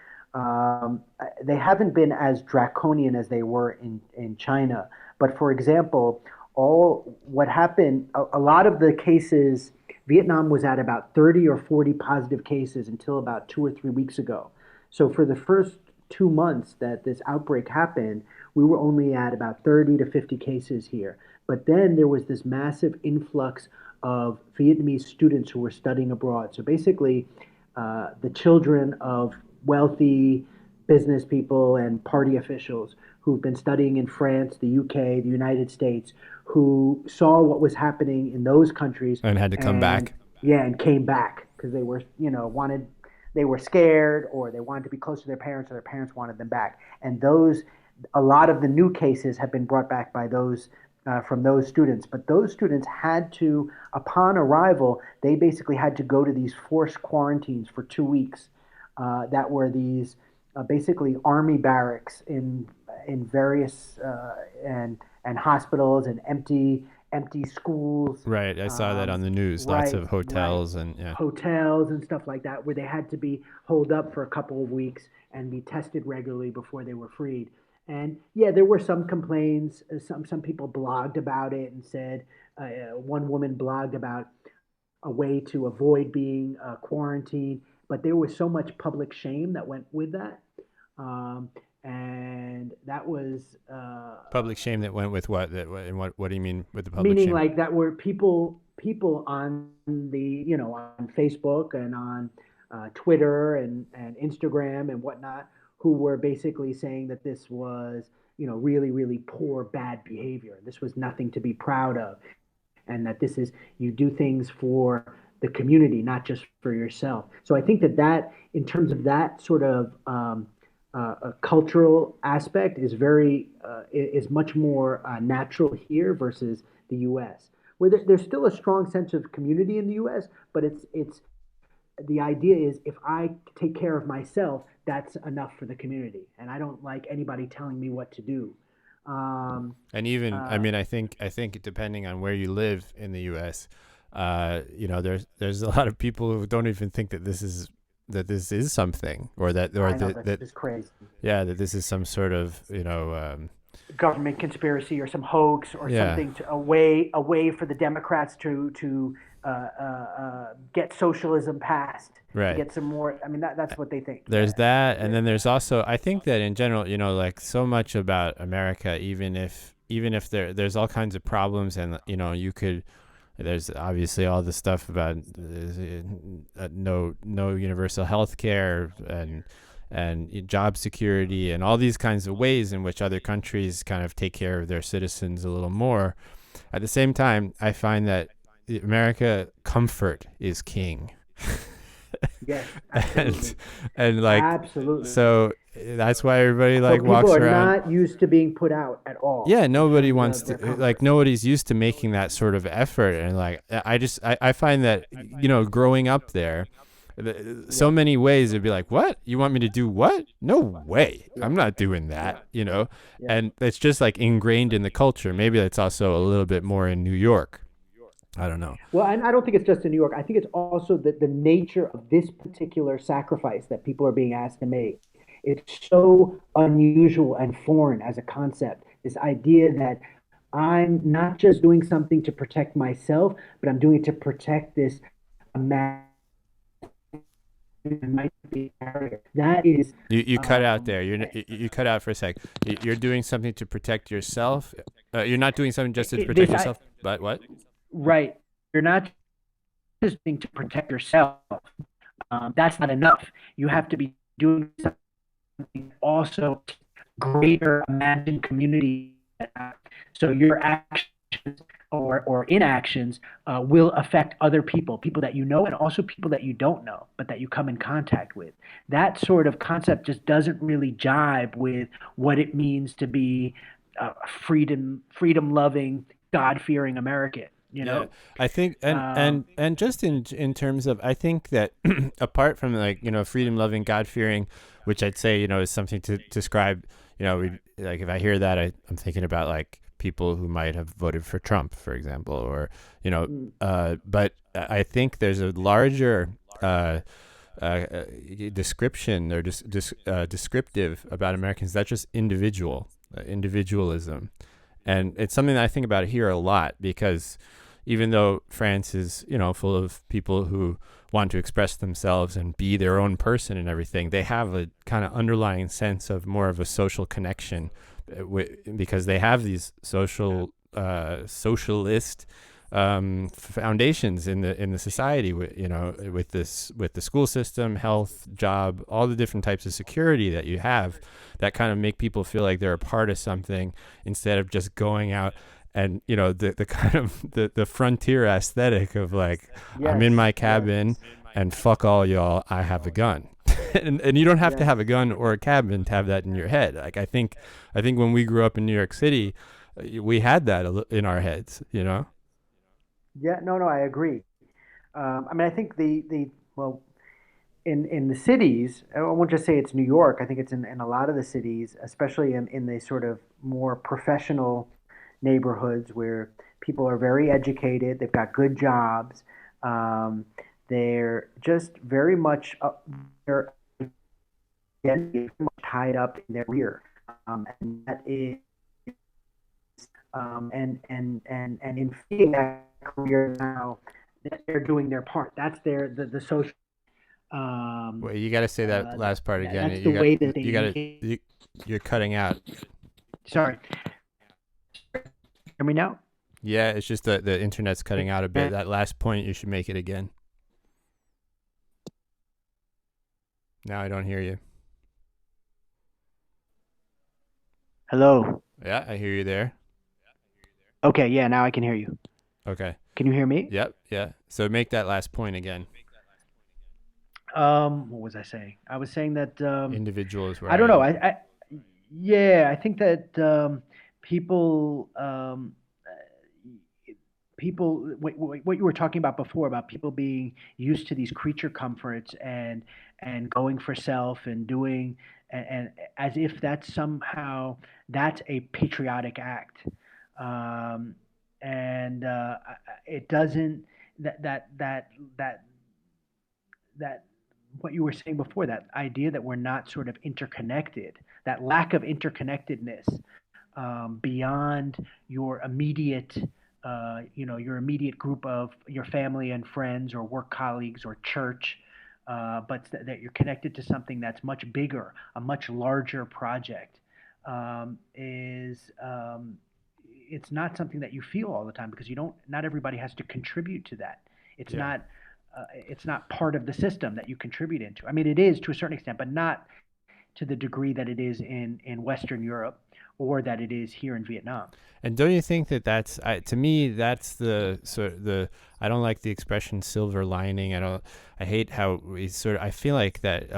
They haven't been as draconian as they were in China. But for example, all what happened, a lot of the cases, Vietnam was at about 30 or 40 positive cases until about 2 or 3 weeks ago. So for the first 2 months that this outbreak happened, we were only at about 30 to 50 cases here. But then there was this massive influx of Vietnamese students who were studying abroad. So basically, the children of wealthy business people and party officials who've been studying in France, the UK, the United States, who saw what was happening in those countries And had to come back. yeah, and came back because they were, wanted, they were scared or they wanted to be close to their parents or their parents wanted them back. And a lot of the new cases have been brought back by those from those students. But those students had to, upon arrival, they basically had to go to these forced quarantines for 2 weeks that were these basically army barracks in various and hospitals and empty schools. Right. I saw that on the news. Lots Right, of right. hotels and yeah. Hotels and stuff like that, where they had to be holed up for a couple of weeks and be tested regularly before they were freed. And yeah, there were some complaints. Some people blogged about it and said, one woman blogged about a way to avoid being quarantined, but there was so much public shame that went with that. Um, and that was Public shame that went with what? And what do you mean with the public meaning shame? like that were people on on Facebook and on Twitter and Instagram and whatnot who were basically saying that this was really really poor bad behavior. This was nothing to be proud of, and that this is you do things for the community, not just for yourself. So I think that in terms of that sort of a cultural aspect is is much more natural here versus the U.S., where there's still a strong sense of community in the U.S., but it's the idea is if I take care of myself, that's enough for the community, and I don't like anybody telling me what to do. And even, I Uh, mean, I think depending on where you live in the U.S., there's a lot of people who don't even think that this is something, or I know that this is crazy. yeah, that this is some sort of Government conspiracy or some hoax or yeah, something a way for the Democrats to get socialism passed to right. get some more. I mean that's what they think. There's that, and then there's also, I think that in general, like so much about America, even if there's all kinds of problems, and you could, there's obviously all the stuff about no universal health care and job security and all these kinds of ways in which other countries kind of take care of their citizens a little more. At the same time, I find that America, comfort is king. Yes, and absolutely, and like, absolutely. so that's why everybody So like people walks are around. not used to being put out at all Yeah, in nobody terms wants of their to, like, comfort. nobody's used to making that sort of effort. And like, I find that, growing up there, so Yeah, many ways it'd be like, what? You want me to do what? No way. yeah, I'm not doing yeah, that. yeah. And it's just like ingrained in the culture. Maybe that's also a little bit more in New York. I don't know. Well, and I don't think it's just in New York. I think it's also the nature of this particular sacrifice that people are being asked to make. It's so unusual and foreign as a concept. This idea that I'm not just doing something to protect myself, but I'm doing it to protect this imaginary might be barrier. That is, You cut out um, there. You cut out for a sec. You're doing something to protect yourself. You're not doing something just to protect this, yourself. But what? right. You're not just doing to protect yourself. That's not enough. You have to be doing something also greater imagined community. So your actions or inactions will affect other people, people that you know, and also people that you don't know, but that you come in contact with. That sort of concept just doesn't really jibe with what it means to be a freedom loving, God fearing American. You Yeah, know, I think, and um, and and just in terms of, I think that apart from, like, freedom loving, God fearing, which I'd say, is something to describe. We, like, if I hear that, I'm thinking about, like, people who might have voted for Trump, for example, or but I think there's a larger description, or descriptive about Americans. That's just individualism, and it's something that I think about here a lot, because even though France is, full of people who want to express themselves and be their own person and everything, they have a kind of underlying sense of more of a social connection, because they have these socialist foundations in the society, with the school system, health, job, all the different types of security that you have, that kind of make people feel like they're a part of something, instead of just going out and, the kind of the frontier aesthetic of, like, I'm in yes, my yes, cabin and fuck all y'all, I have a gun. And you don't have to yes. have a gun or a cabin to have that in your head. Like, I think when we grew up in New York City, we had that in our heads. Yeah, no, no, I agree. I mean, I think well, in the cities, I won't just say it's New York. I think it's in a lot of the cities, especially in the sort of more professional neighborhoods where people are very educated, they've got good jobs, um, they're just very much their identity is very much tied up in their career, and that is and in feeding that career now, they're doing their part. That's the social. Um, Well, you got to say that last part again. that's the way that they You got to, engage. you're cutting out. Sorry, hear me now? Yeah, it's just the internet's cutting out a bit. That last point, you should make it again. Now I don't hear you. Hello. Yeah, I hear you there. Okay, yeah, now I can hear you. Okay. Can you hear me? Yep. Yeah. So make that last point again. What was I saying? I was saying that Individual is where I I don't know. am. Yeah, I think that people, people, what you were talking about before about people being used to these creature comforts and going for self and doing and as if that's somehow that's a patriotic act, um, and it doesn't that that that that that what you were saying before, that idea that we're not sort of interconnected, that lack of interconnectedness beyond your immediate, your immediate group of your family and friends or work colleagues or church, but that you're connected to something that's much bigger, a much larger project, is it's not something that you feel all the time because you don't. Not everybody has to contribute to that. It's Yeah. not. It's not part of the system that you contribute into. I mean, it is to a certain extent, but not to the degree that it is in Western Europe or that it is here in Vietnam. And don't you think that to me, that's the sort of the, I don't like the expression silver lining. I hate how I feel like that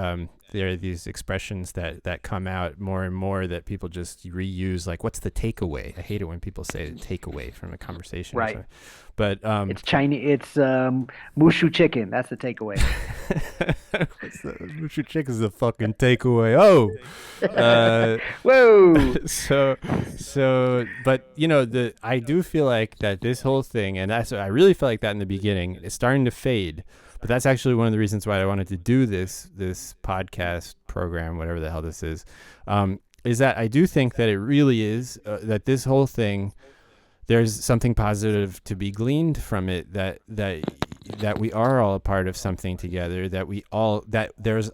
there are these expressions that come out more and more that people just reuse, like, what's the takeaway? I hate it when people say the takeaway from a conversation or Right. something. But It's Chinese. It's mushu chicken. That's the takeaway. Richard Chick is the fucking takeaway. Oh, uh, Whoa. but I do feel like that this whole thing, and I really felt like that in the beginning, it's starting to fade. But that's actually one of the reasons why I wanted to do this podcast program, whatever the hell this is that I do think that it really is that this whole thing, there's something positive to be gleaned from it, that we are all a part of something together, that there's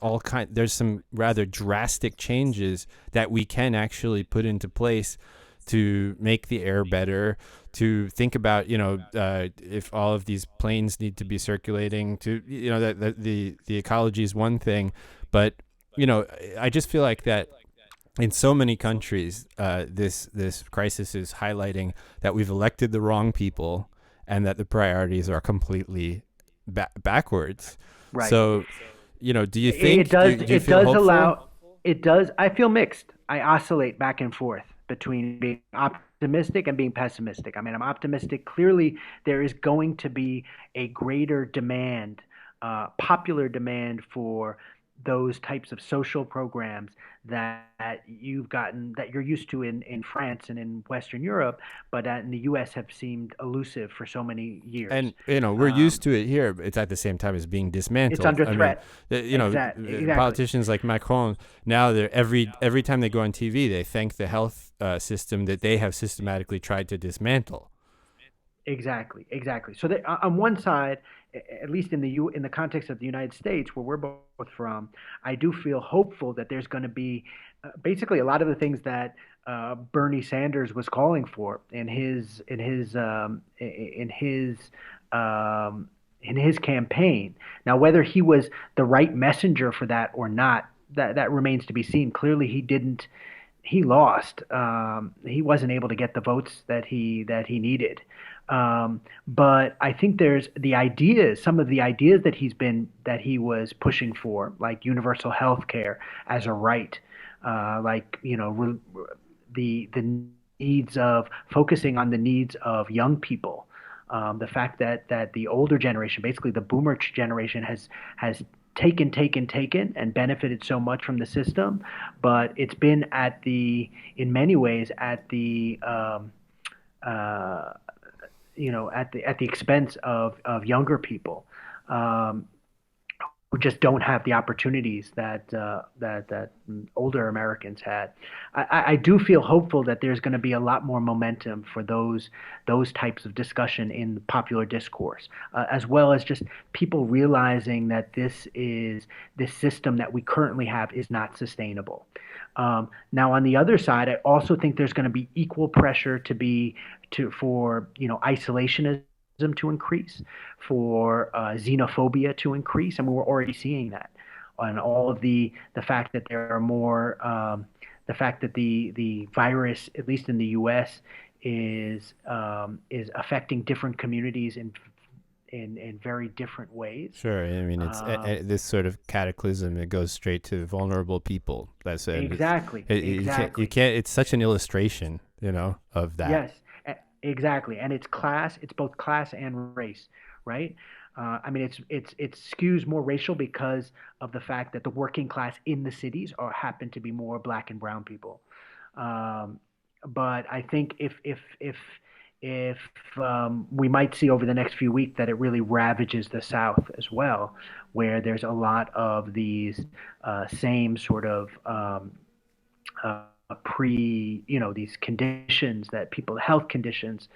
some rather drastic changes that we can actually put into place to make the air better, to think about, if all of these planes need to be circulating, to, that the ecology is one thing, but I just feel like that in so many countries, this crisis is highlighting that we've elected the wrong people and that the priorities are completely backwards. Right. So, do you It think, does. do you It feel does hopeful? allow. It does. I feel mixed. I oscillate back and forth between being optimistic and being pessimistic. I mean, I'm optimistic. Clearly, there is going to be a greater demand, popular demand for those types of social programs that you're used to in France and in Western Europe, but that in the U.S. have seemed elusive for so many years. And we're used Um, to it here, but it's at the same time as being it's dismantled. under I mean, threat. Exactly. politicians like Macron now, they're every time they go on TV, they thank the health system that they have systematically tried to dismantle. Exactly, exactly. So that on one side, at least in the context of the United States, where we're both from, I do feel hopeful that there's going to be basically a lot of the things that Bernie Sanders was calling for in his campaign. Now, whether he was the right messenger for that or not, that remains to be seen. Clearly, he lost. He wasn't able to get the votes that he needed. But I think there's some of the ideas that he was pushing for, like universal health care as a right, like the needs of focusing on the needs of young people. The fact that the older generation, basically the boomer generation, has taken and benefited so much from the system, but it's been in many ways uh, at the expense of younger people um, who just don't have the opportunities that older Americans had. I do feel hopeful that there's going to be a lot more momentum for those types of discussion in the popular discourse, as well as just people realizing that this system that we currently have is not sustainable. Now, on the other side, I also think there's going to be equal pressure for isolationism to increase, for xenophobia to increase, and we're already seeing that on all of the fact that there are more the fact that the virus, at least in the U.S., is affecting different communities in very different ways. Sure. I mean, it's Um, this sort of cataclysm. It goes straight to vulnerable people. That's it. exactly, You can't. You exactly. can't. It's such an illustration, of that. Yes, exactly, and it's class. It's both class and race, right? I mean, it skews more racial because of the fact that the working class in the cities happen to be more black and brown people. Um, but I think if we might see over the next few weeks that it really ravages the South as well, where there's a lot of these same sort of uh, these conditions that health conditions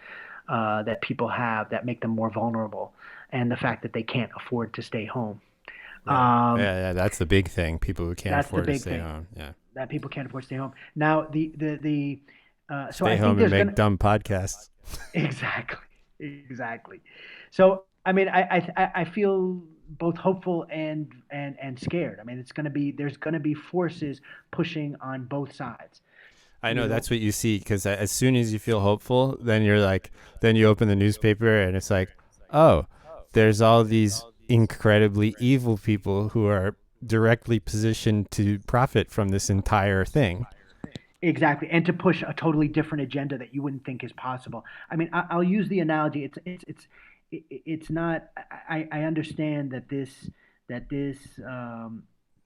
that people have that make them more vulnerable, and the fact that they can't afford to stay home. Right. Um, Yeah. That's the big thing. People who can't that's the afford to big stay thing, home. Yeah. that people can't afford to stay home. Now, so Stay I think home and there's make gonna dumb podcasts. exactly, exactly. So I mean, I feel both hopeful and scared. I mean, there's gonna be forces pushing on both sides. I You know know, that's what you see because as soon as you feel hopeful, then you open the newspaper and it's like, oh, there's all these incredibly evil people who are directly positioned to profit from this entire thing. exactly, and to push a totally different agenda that you wouldn't think is possible. I mean, I'll use the analogy. It's not. I understand that this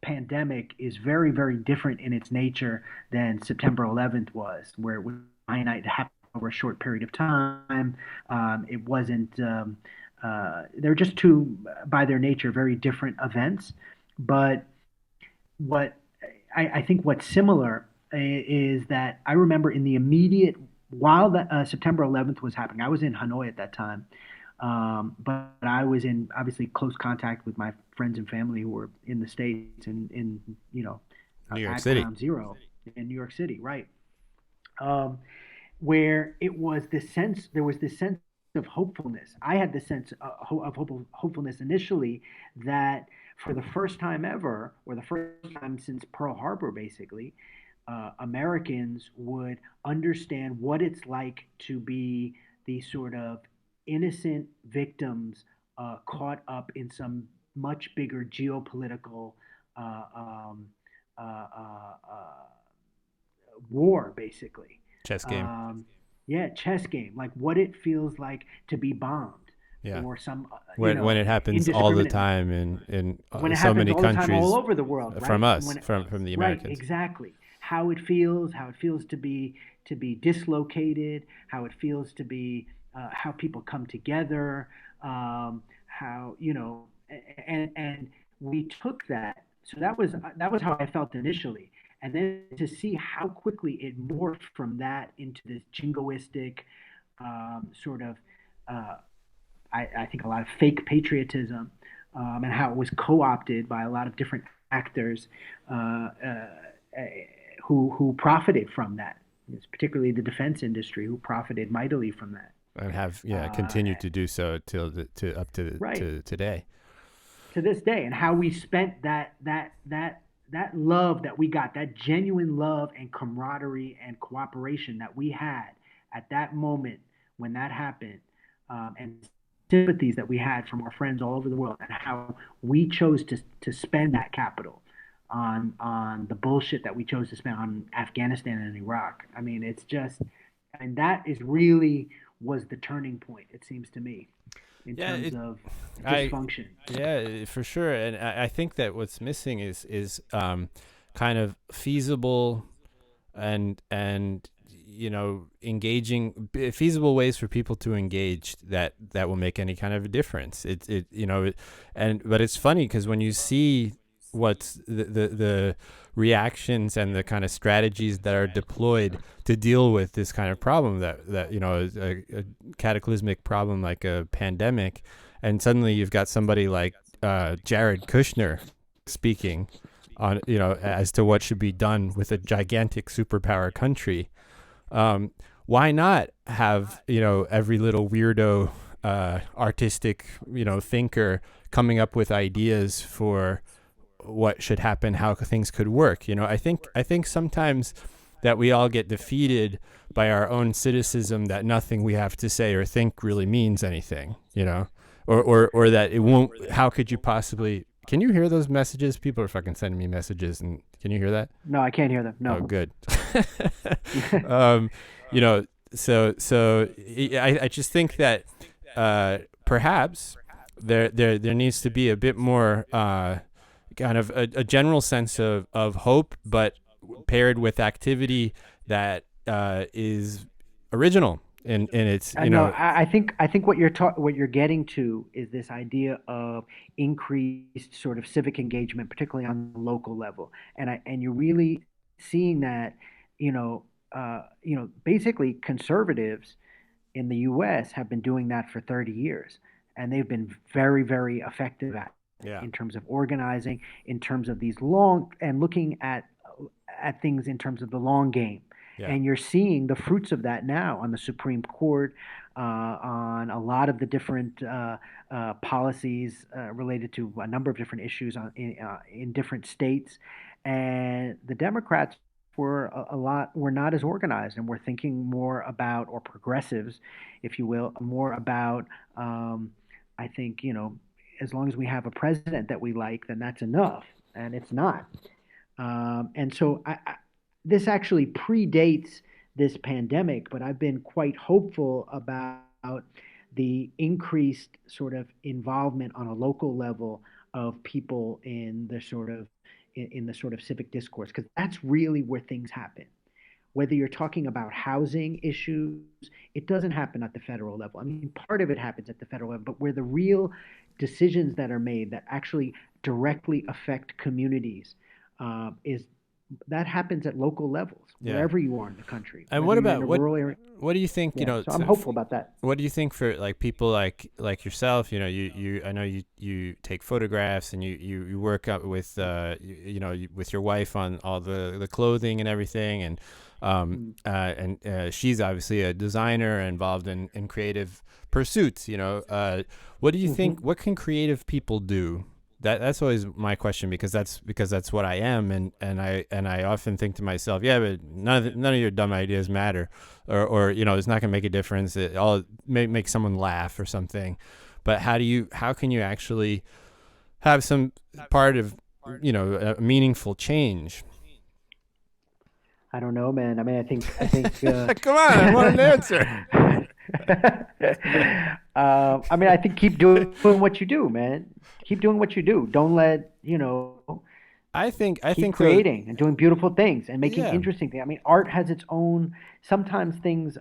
pandemic is very very different in its nature than September 11th was, where it was finite, it happened over a short period of time. It wasn't. They're just two, by their nature, very different events. But what I think what's similar is that I remember in the immediate while the September 11th was happening, I was in Hanoi at that time, but I was in obviously close contact with my friends and family who were in the states and in New York at City. Ground Zero in New York City, right? Um, where there was this sense of hopefulness. I had this sense of hopefulness initially that for the first time ever, or the first time since Pearl Harbor, basically, Americans would understand what it's like to be these sort of innocent victims caught up in some much bigger geopolitical uh, um, uh, uh, uh, war, basically. Chess game. Yeah, chess game, like what it feels like to be bombed Yeah. or some, When it happens all the indiscriminately, time in when it so happens many all the time all countries over the world, from right? us, When it, from the right, Americans. exactly. How it feels to be dislocated, how it feels to be how people come together, how and we took that. So that was how I felt initially, and then to see how quickly it morphed from that into this jingoistic sort of uh, I think a lot of fake patriotism, and how it was co-opted by a lot of different actors uh, uh, who profited from that. It's particularly the defense industry who profited mightily from that. And have Uh, continued to do so till to up right to today. to this day, and how we spent that love that we got, that genuine love and camaraderie and cooperation that we had at that moment when that happened, and sympathies that we had from our friends all over the world, and how we chose to spend that capital on the bullshit that we chose to spend on Afghanistan and Iraq. I mean, it's just, and that is really was the turning point. It seems to me, in Yeah, terms of I dysfunction. yeah, for sure. And I think that what's missing is kind of feasible and engaging feasible ways for people to engage that will make any kind of a difference. But it's funny because when you see what's the reactions and the kind of strategies that are deployed to deal with this kind of problem that is a cataclysmic problem like a pandemic, and suddenly you've got somebody like Jared Kushner speaking on as to what should be done with a gigantic superpower country. Why not have every little weirdo artistic thinker coming up with ideas for what should happen, how things could work? I think sometimes that we all get defeated by our own cynicism that nothing we have to say or think really means anything, or that it won't. How could you possibly? Can you hear those messages? People are fucking sending me messages, and can you hear that? No, I can't hear them. No. Oh, good. um, I just think that perhaps there needs to be a bit more kind of a general sense of hope, but paired with activity that is original in its No, I think what you're getting to is this idea of increased sort of civic engagement, particularly on the local level, and you're really seeing that, basically conservatives in the U.S. have been doing that for 30 years, and they've been very, very effective at yeah. in terms of organizing, in terms of these long and looking at things in terms of the long game. Yeah. And you're seeing the fruits of that now on the Supreme Court, on a lot of the different policies related to a number of different issues in different states. And the Democrats were not as organized, and were thinking more about, or progressives, if you will, more about. I think, as long as we have a president that we like, then that's enough, and it's not. And so this actually predates this pandemic, but I've been quite hopeful about the increased sort of involvement on a local level of people in the sort of civic discourse, because that's really where things happen. Whether you're talking about housing issues, it doesn't happen at the federal level. I mean, part of it happens at the federal level, but where the real decisions that are made that actually directly affect communities is that happens at local levels, Yeah. wherever you are in the country. And whether what you're in about a rural area. what do you think? Yeah, so I'm hopeful about that. What do you think for like people like yourself? I know you take photographs and you work up with with your wife on all the clothing and everything, and she's obviously a designer involved in creative pursuits. What do you think? What can creative people do that's always my question, because that's what I am, and I often think to myself, yeah, but none of your dumb ideas matter, or it's not gonna make a difference. It all may make someone laugh or something, but how can you actually have some part of a meaningful change? I don't know, man. I mean, I think Come on, I want an answer. I mean, I think keep doing what you do, man. Keep doing what you do. Don't let, I keep think creating and doing beautiful things and making yeah. interesting things. I mean, art has its own, sometimes changes,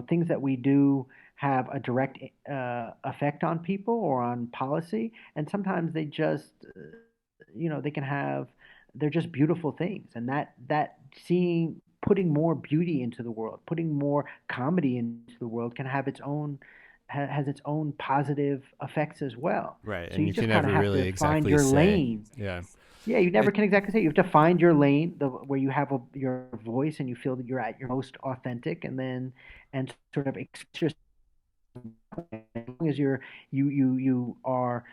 things that we do have a direct effect on people or on policy. And sometimes they just, they can have, they're just beautiful things. And that putting more beauty into the world, putting more comedy into the world can have its own, has its own positive effects as well. Right, So and you you can just kind of never have really to find exactly your say. lane. Yeah. Yeah, you never It, can exactly say. You have to find your lane, where you have your voice and you feel that you're at your most authentic, and sort of express yourself. As long as you are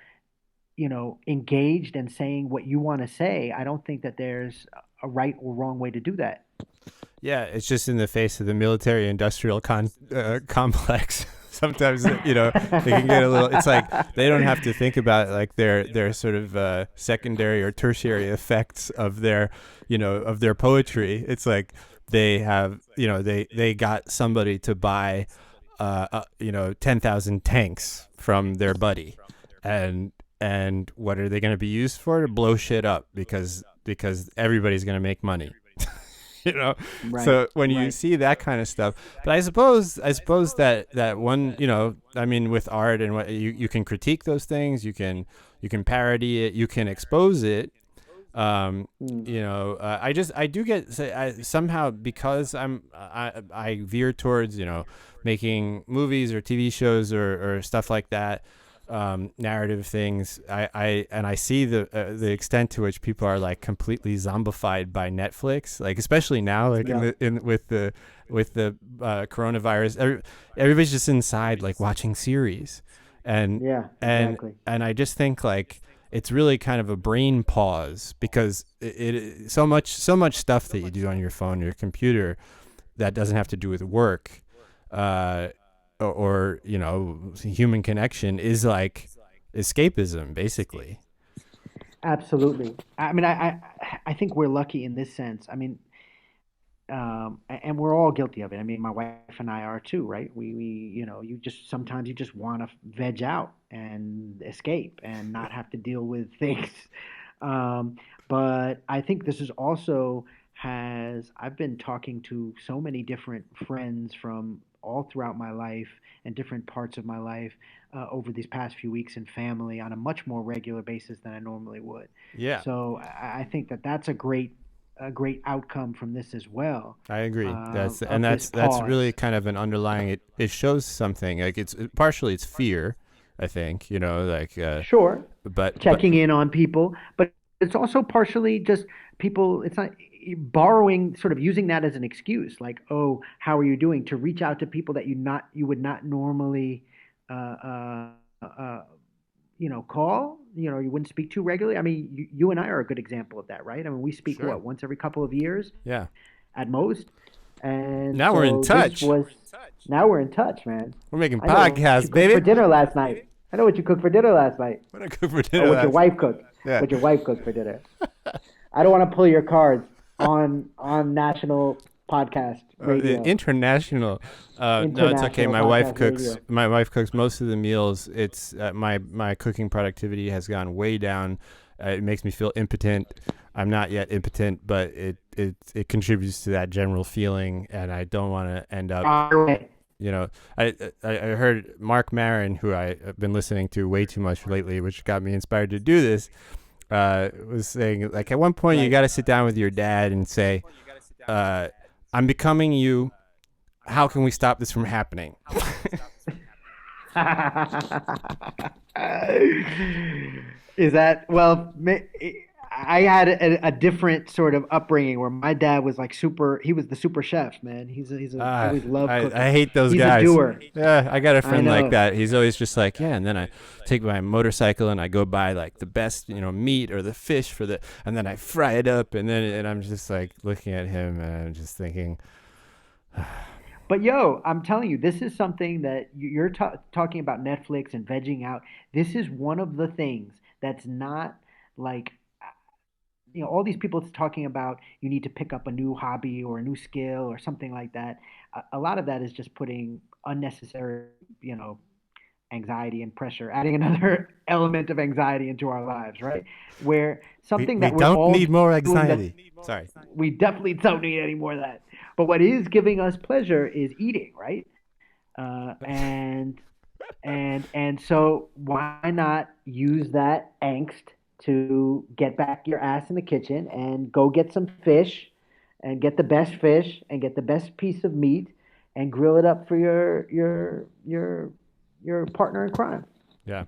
engaged and saying what you want to say, I don't think that there's a right or wrong way to do that. yeah, it's just in the face of the military-industrial complex. Sometimes, it can get a little. It's like they don't have to think about like their sort of secondary or tertiary effects of their poetry. It's like they have, they got somebody to buy, 10,000 tanks from their buddy, and what are they going to be used for? To blow shit up, because everybody's going to make money. you know Right, so when you right. see that kind of stuff, but I suppose that one, I mean, with art and what you can critique those things, you can parody it, you can expose it. Mm. I do get somehow, because I veer towards making movies or TV shows or stuff like that, narrative things. I see the extent to which people are like completely zombified by Netflix, like especially now, like Yeah, with the coronavirus. Everybody's just inside, like watching series, and yeah, and exactly. and I just think like it's really kind of a brain pause, because so much stuff that you do on your phone or your computer that doesn't have to do with work, uh, or human connection, is like escapism, basically. Absolutely. I mean, I think we're lucky in this sense. I mean, and we're all guilty of it. I mean, my wife and I are too, right? You just sometimes you just want to veg out and escape and not have to deal with things. Um, but I think this is also I've been talking to so many different friends from all throughout my life and different parts of my life over these past few weeks, and family on a much more regular basis than I normally would. Yeah, So I think that that's a great outcome from this as well, I agree. That's and of this that's really pause. kind of an underlying. It shows something, like it's partially it's fear, I think. Like Sure, but checking in on people, but it's also partially just people. It's not borrowing, sort of using that as an excuse, like, oh, how are you doing? To reach out to people that you would not normally, uh, uh, call. You wouldn't speak to regularly. I mean, you and I are a good example of that, right? I mean, we speak sure. what, once every couple of years Yeah. at most, and Now we're in so this touch. was. Now we're in touch, man. We're making I know what you podcasts, cooked for baby. dinner last night. I know what you cooked for dinner last night. What a good for Or dinner what your last. wife cooked. Yeah. What your wife cooked for dinner. I don't want to pull your cards on national podcast radio, International. No, it's okay. international My wife podcast cooks. radio. My wife cooks most of the meals. It's my cooking productivity has gone way down. It makes me feel impotent. I'm not yet impotent, but it contributes to that general feeling, and I don't want to end up. Right. You know, I heard Mark Maron, who I've been listening to way too much lately, which got me inspired to do this. Was saying, like, at one point you Right. got to sit down with your dad and say, uh, "I'm becoming you. How can we stop this from happening?" Is that well? I had a different sort of upbringing where my dad was like super. He was the super chef, man. He's always loved cooking. I hate those He's a guys. doer. Yeah, I got a I friend like know. that. He's always just like, yeah, and then I take my motorcycle and I go buy like the best, meat or the fish and then I fry it up, and I'm just like looking at him and I'm just thinking, But yo, I'm telling you, this is something that you're talking about Netflix and vegging out. This is one of the things that's not like all these people talking about you need to pick up a new hobby or a new skill or something like that. A lot of that is just putting unnecessary, you know, anxiety and pressure, adding another element of anxiety into our lives, right? Where something we that we're don't all need more doing that anxiety. Sorry. we definitely don't need any more of that. But what is giving us pleasure is eating, right? And so why not use that angst to get back your ass in the kitchen and go get some fish and get the best piece of meat and grill it up for your partner in crime. Yeah.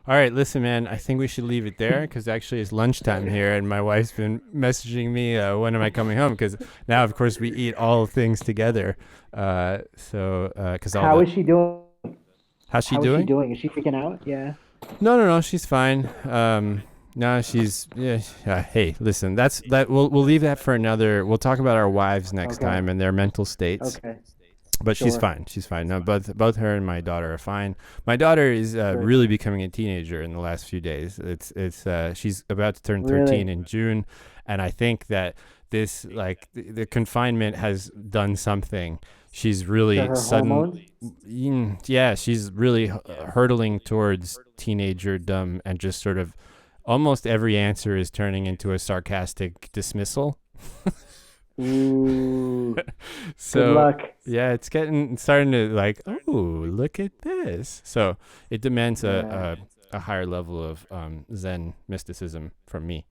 All right, listen, man. I think we should leave it there because actually it's lunchtime here, and my wife's been messaging me when am I coming home? Because now, of course, we eat all things together. Because all How the is she doing? how's she How is she doing? doing? Is she freaking out? Yeah. No, she's fine. No, she's hey, listen, that we'll leave that for another. We'll talk about our wives next Okay. time and their mental states. Okay. But she's Sure. fine. She's fine. No, both her and my daughter are fine. My daughter is Good. really becoming a teenager in the last few days. It's she's about to turn 13 Really? in June, and I think that this like the confinement has done something. She's To really her sudden. hormones? Yeah, she's really hurtling towards teenagerdom, and just sort of almost every answer is turning into a sarcastic dismissal. Ooh. Good So luck. yeah, it's starting to like, oh, look at this. So it demands Yeah. a higher level of Zen mysticism from me.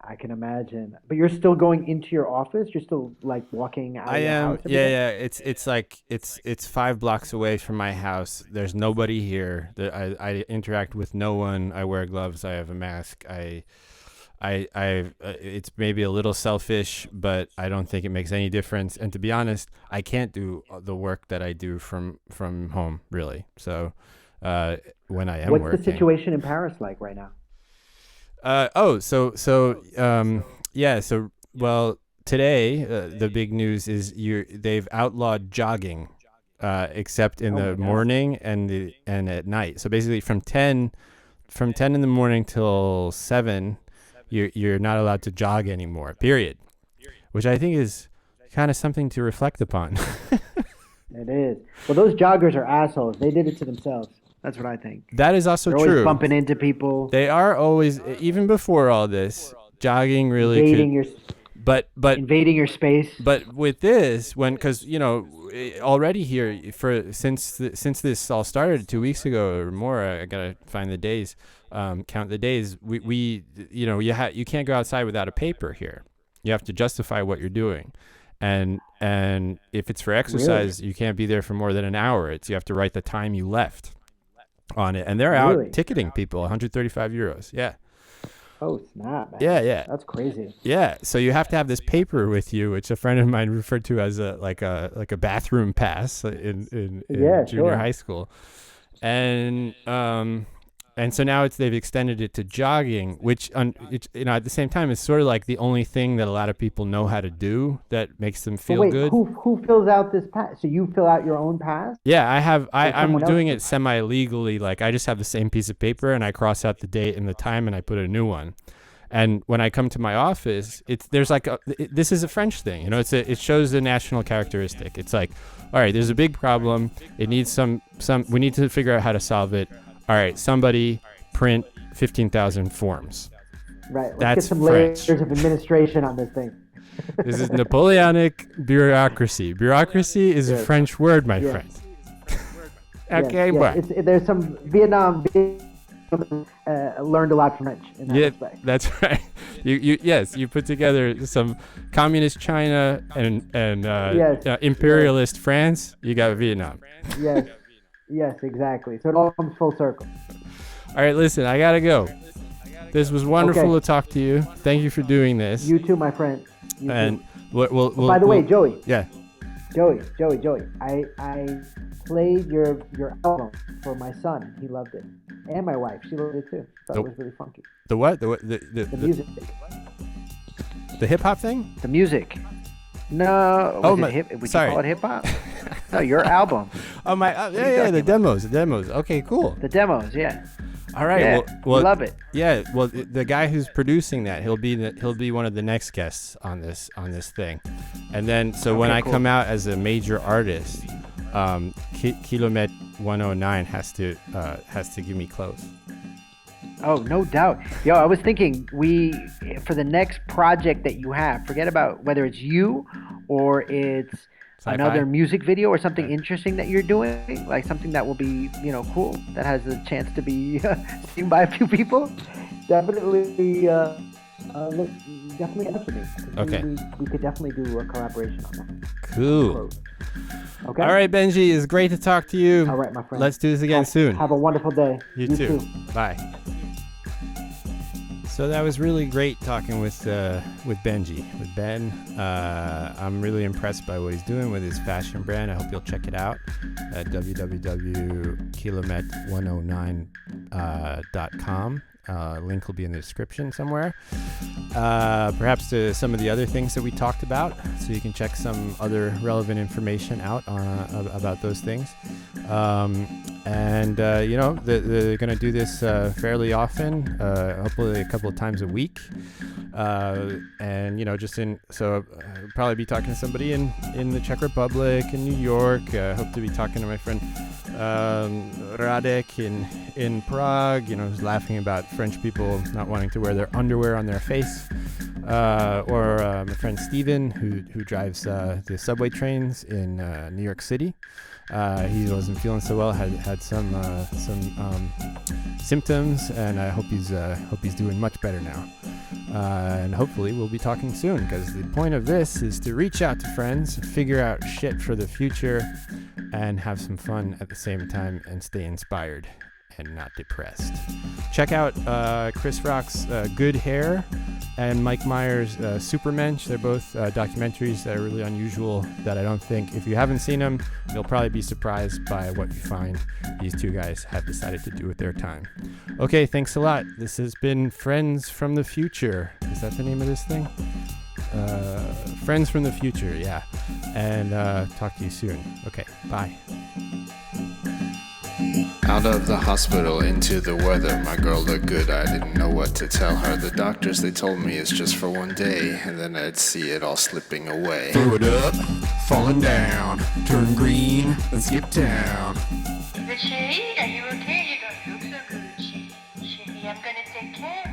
I can imagine. But you're still going into your office? You're still like walking out I of your am, house every day? yeah. It's like it's 5 blocks away from my house. There's nobody here. I interact with no one. I wear gloves. I have a mask. It's maybe a little selfish, but I don't think it makes any difference. And to be honest, I can't do the work that I do from home really. So when I am What's the working, situation in Paris like right now? yeah. So well, today the big news is they've outlawed jogging, except in Oh the my God. morning and at night. So basically, from 10 in the morning till 7, you're not allowed to jog anymore. Period. Which I think is kind of something to reflect upon. It is. Well, those joggers are assholes. They did it to themselves. That's what I think. That is also They're always true. bumping into people, They are always, even before all this, jogging really could. invading your But invading your space. But with this, because already here since this all started 2 weeks ago or more, I gotta find the days, count the days. We you can't go outside without a paper here. You have to justify what you're doing, and if it's for Really? exercise, you can't be there for more than an hour. You have to write the time you left on it, and they're out Really? ticketing people 135 euros. Yeah, Oh, snap, yeah, man. yeah. That's crazy. Yeah, so you have to have this paper with you, which a friend of mine referred to as a bathroom pass in Yeah, junior sure. high school, and so now they've extended it to jogging, which at the same time is sort of like the only thing that a lot of people know how to do that makes them But feel wait, good. who fills out this pass? So you fill out your own pass, Yeah, or I'm someone else doing it does? semi legally. Like I just have the same piece of paper and I cross out the date and the time and I put a new one. And when I come to my office, this is a French thing, it shows the national characteristic. It's like, all right, there's a big problem. It needs we need to figure out how to solve it. All right, somebody print 15,000 forms. Right. Let's get That's some French. layers of administration on this thing. This is Napoleonic bureaucracy. Bureaucracy is a Yes. French word, my Yes. friend. Yes. Okay, Yes. boy. There's some Vietnam learned a lot from French in that Yeah, respect. that's right. You put together some communist China and Yes. Yes. imperialist France. You got Vietnam. Yes. Yes. Exactly. So it all comes full circle. All right, listen, I gotta go. This was wonderful Okay. to talk to you. Thank you for doing this. You too, my friend. You And too. we'll, By the way, Joey. Yeah. Joey. I played your album for my son. He loved it, and my wife. She loved it too. Thought it was really funky. The what? The The music. The hip hop thing? The music. No. Oh, Would you sorry. call it hip hop? No, your album. Oh my! Yeah. The demos. Okay, cool. The demos. Yeah. All right. Yeah, Well, love it. Yeah. Well, the guy who's producing that, he'll be one of the next guests on this thing, and then when I come out as a major artist, Kilomet 109 has to give me clothes. Oh, no doubt. Yo, I was thinking for the next project that you have, forget about whether it's you or it's Sci-fi? another music video or something interesting that you're doing, like something that will be, cool, that has a chance to be seen by a few people. Definitely, look, definitely answer me. Okay. We could definitely do a collaboration on that. Cool. Okay. All right, Benji, it's great to talk to you. All right, my friend. Let's do this again soon. Have a wonderful day. You too. Bye. So that was really great talking with Benjy, with Ben. I'm really impressed by what he's doing with his fashion brand. I hope you'll check it out at www.kilomet109.com. Link will be in the description somewhere. Perhaps to some of the other things that we talked about, so you can check some other relevant information out about those things. They're going to do this fairly often, hopefully a couple of times a week. I'll probably be talking to somebody in the Czech Republic, in New York. Hope to be talking to my friend Radek in Prague, who's laughing about French people not wanting to wear their underwear on their face. Or my friend Steven, who drives the subway trains in New York City. He wasn't feeling so well, had some symptoms, and I hope he's doing much better now. And hopefully we'll be talking soon, because the point of this is to reach out to friends, figure out shit for the future, and have some fun at the same time, and stay inspired and not depressed. Check out Chris Rock's Good Hair and Mike Myers' Supermensch. They're both documentaries that are really unusual, that I don't think, if you haven't seen them, you'll probably be surprised by what you find these two guys have decided to do with their time. Okay, thanks a lot. This has been Friends from the Future. Is that the name of this thing? Friends from the Future, yeah. And talk to you soon. Okay, bye. Out of the hospital into the weather, my girl looked good, I didn't know what to tell her. The doctors, they told me it's just for one day, and then I'd see it all slipping away. Throw it up, falling down, turn green, then skip town. But Sherry, are you okay? You don't look so good. Sherry, I'm gonna take care of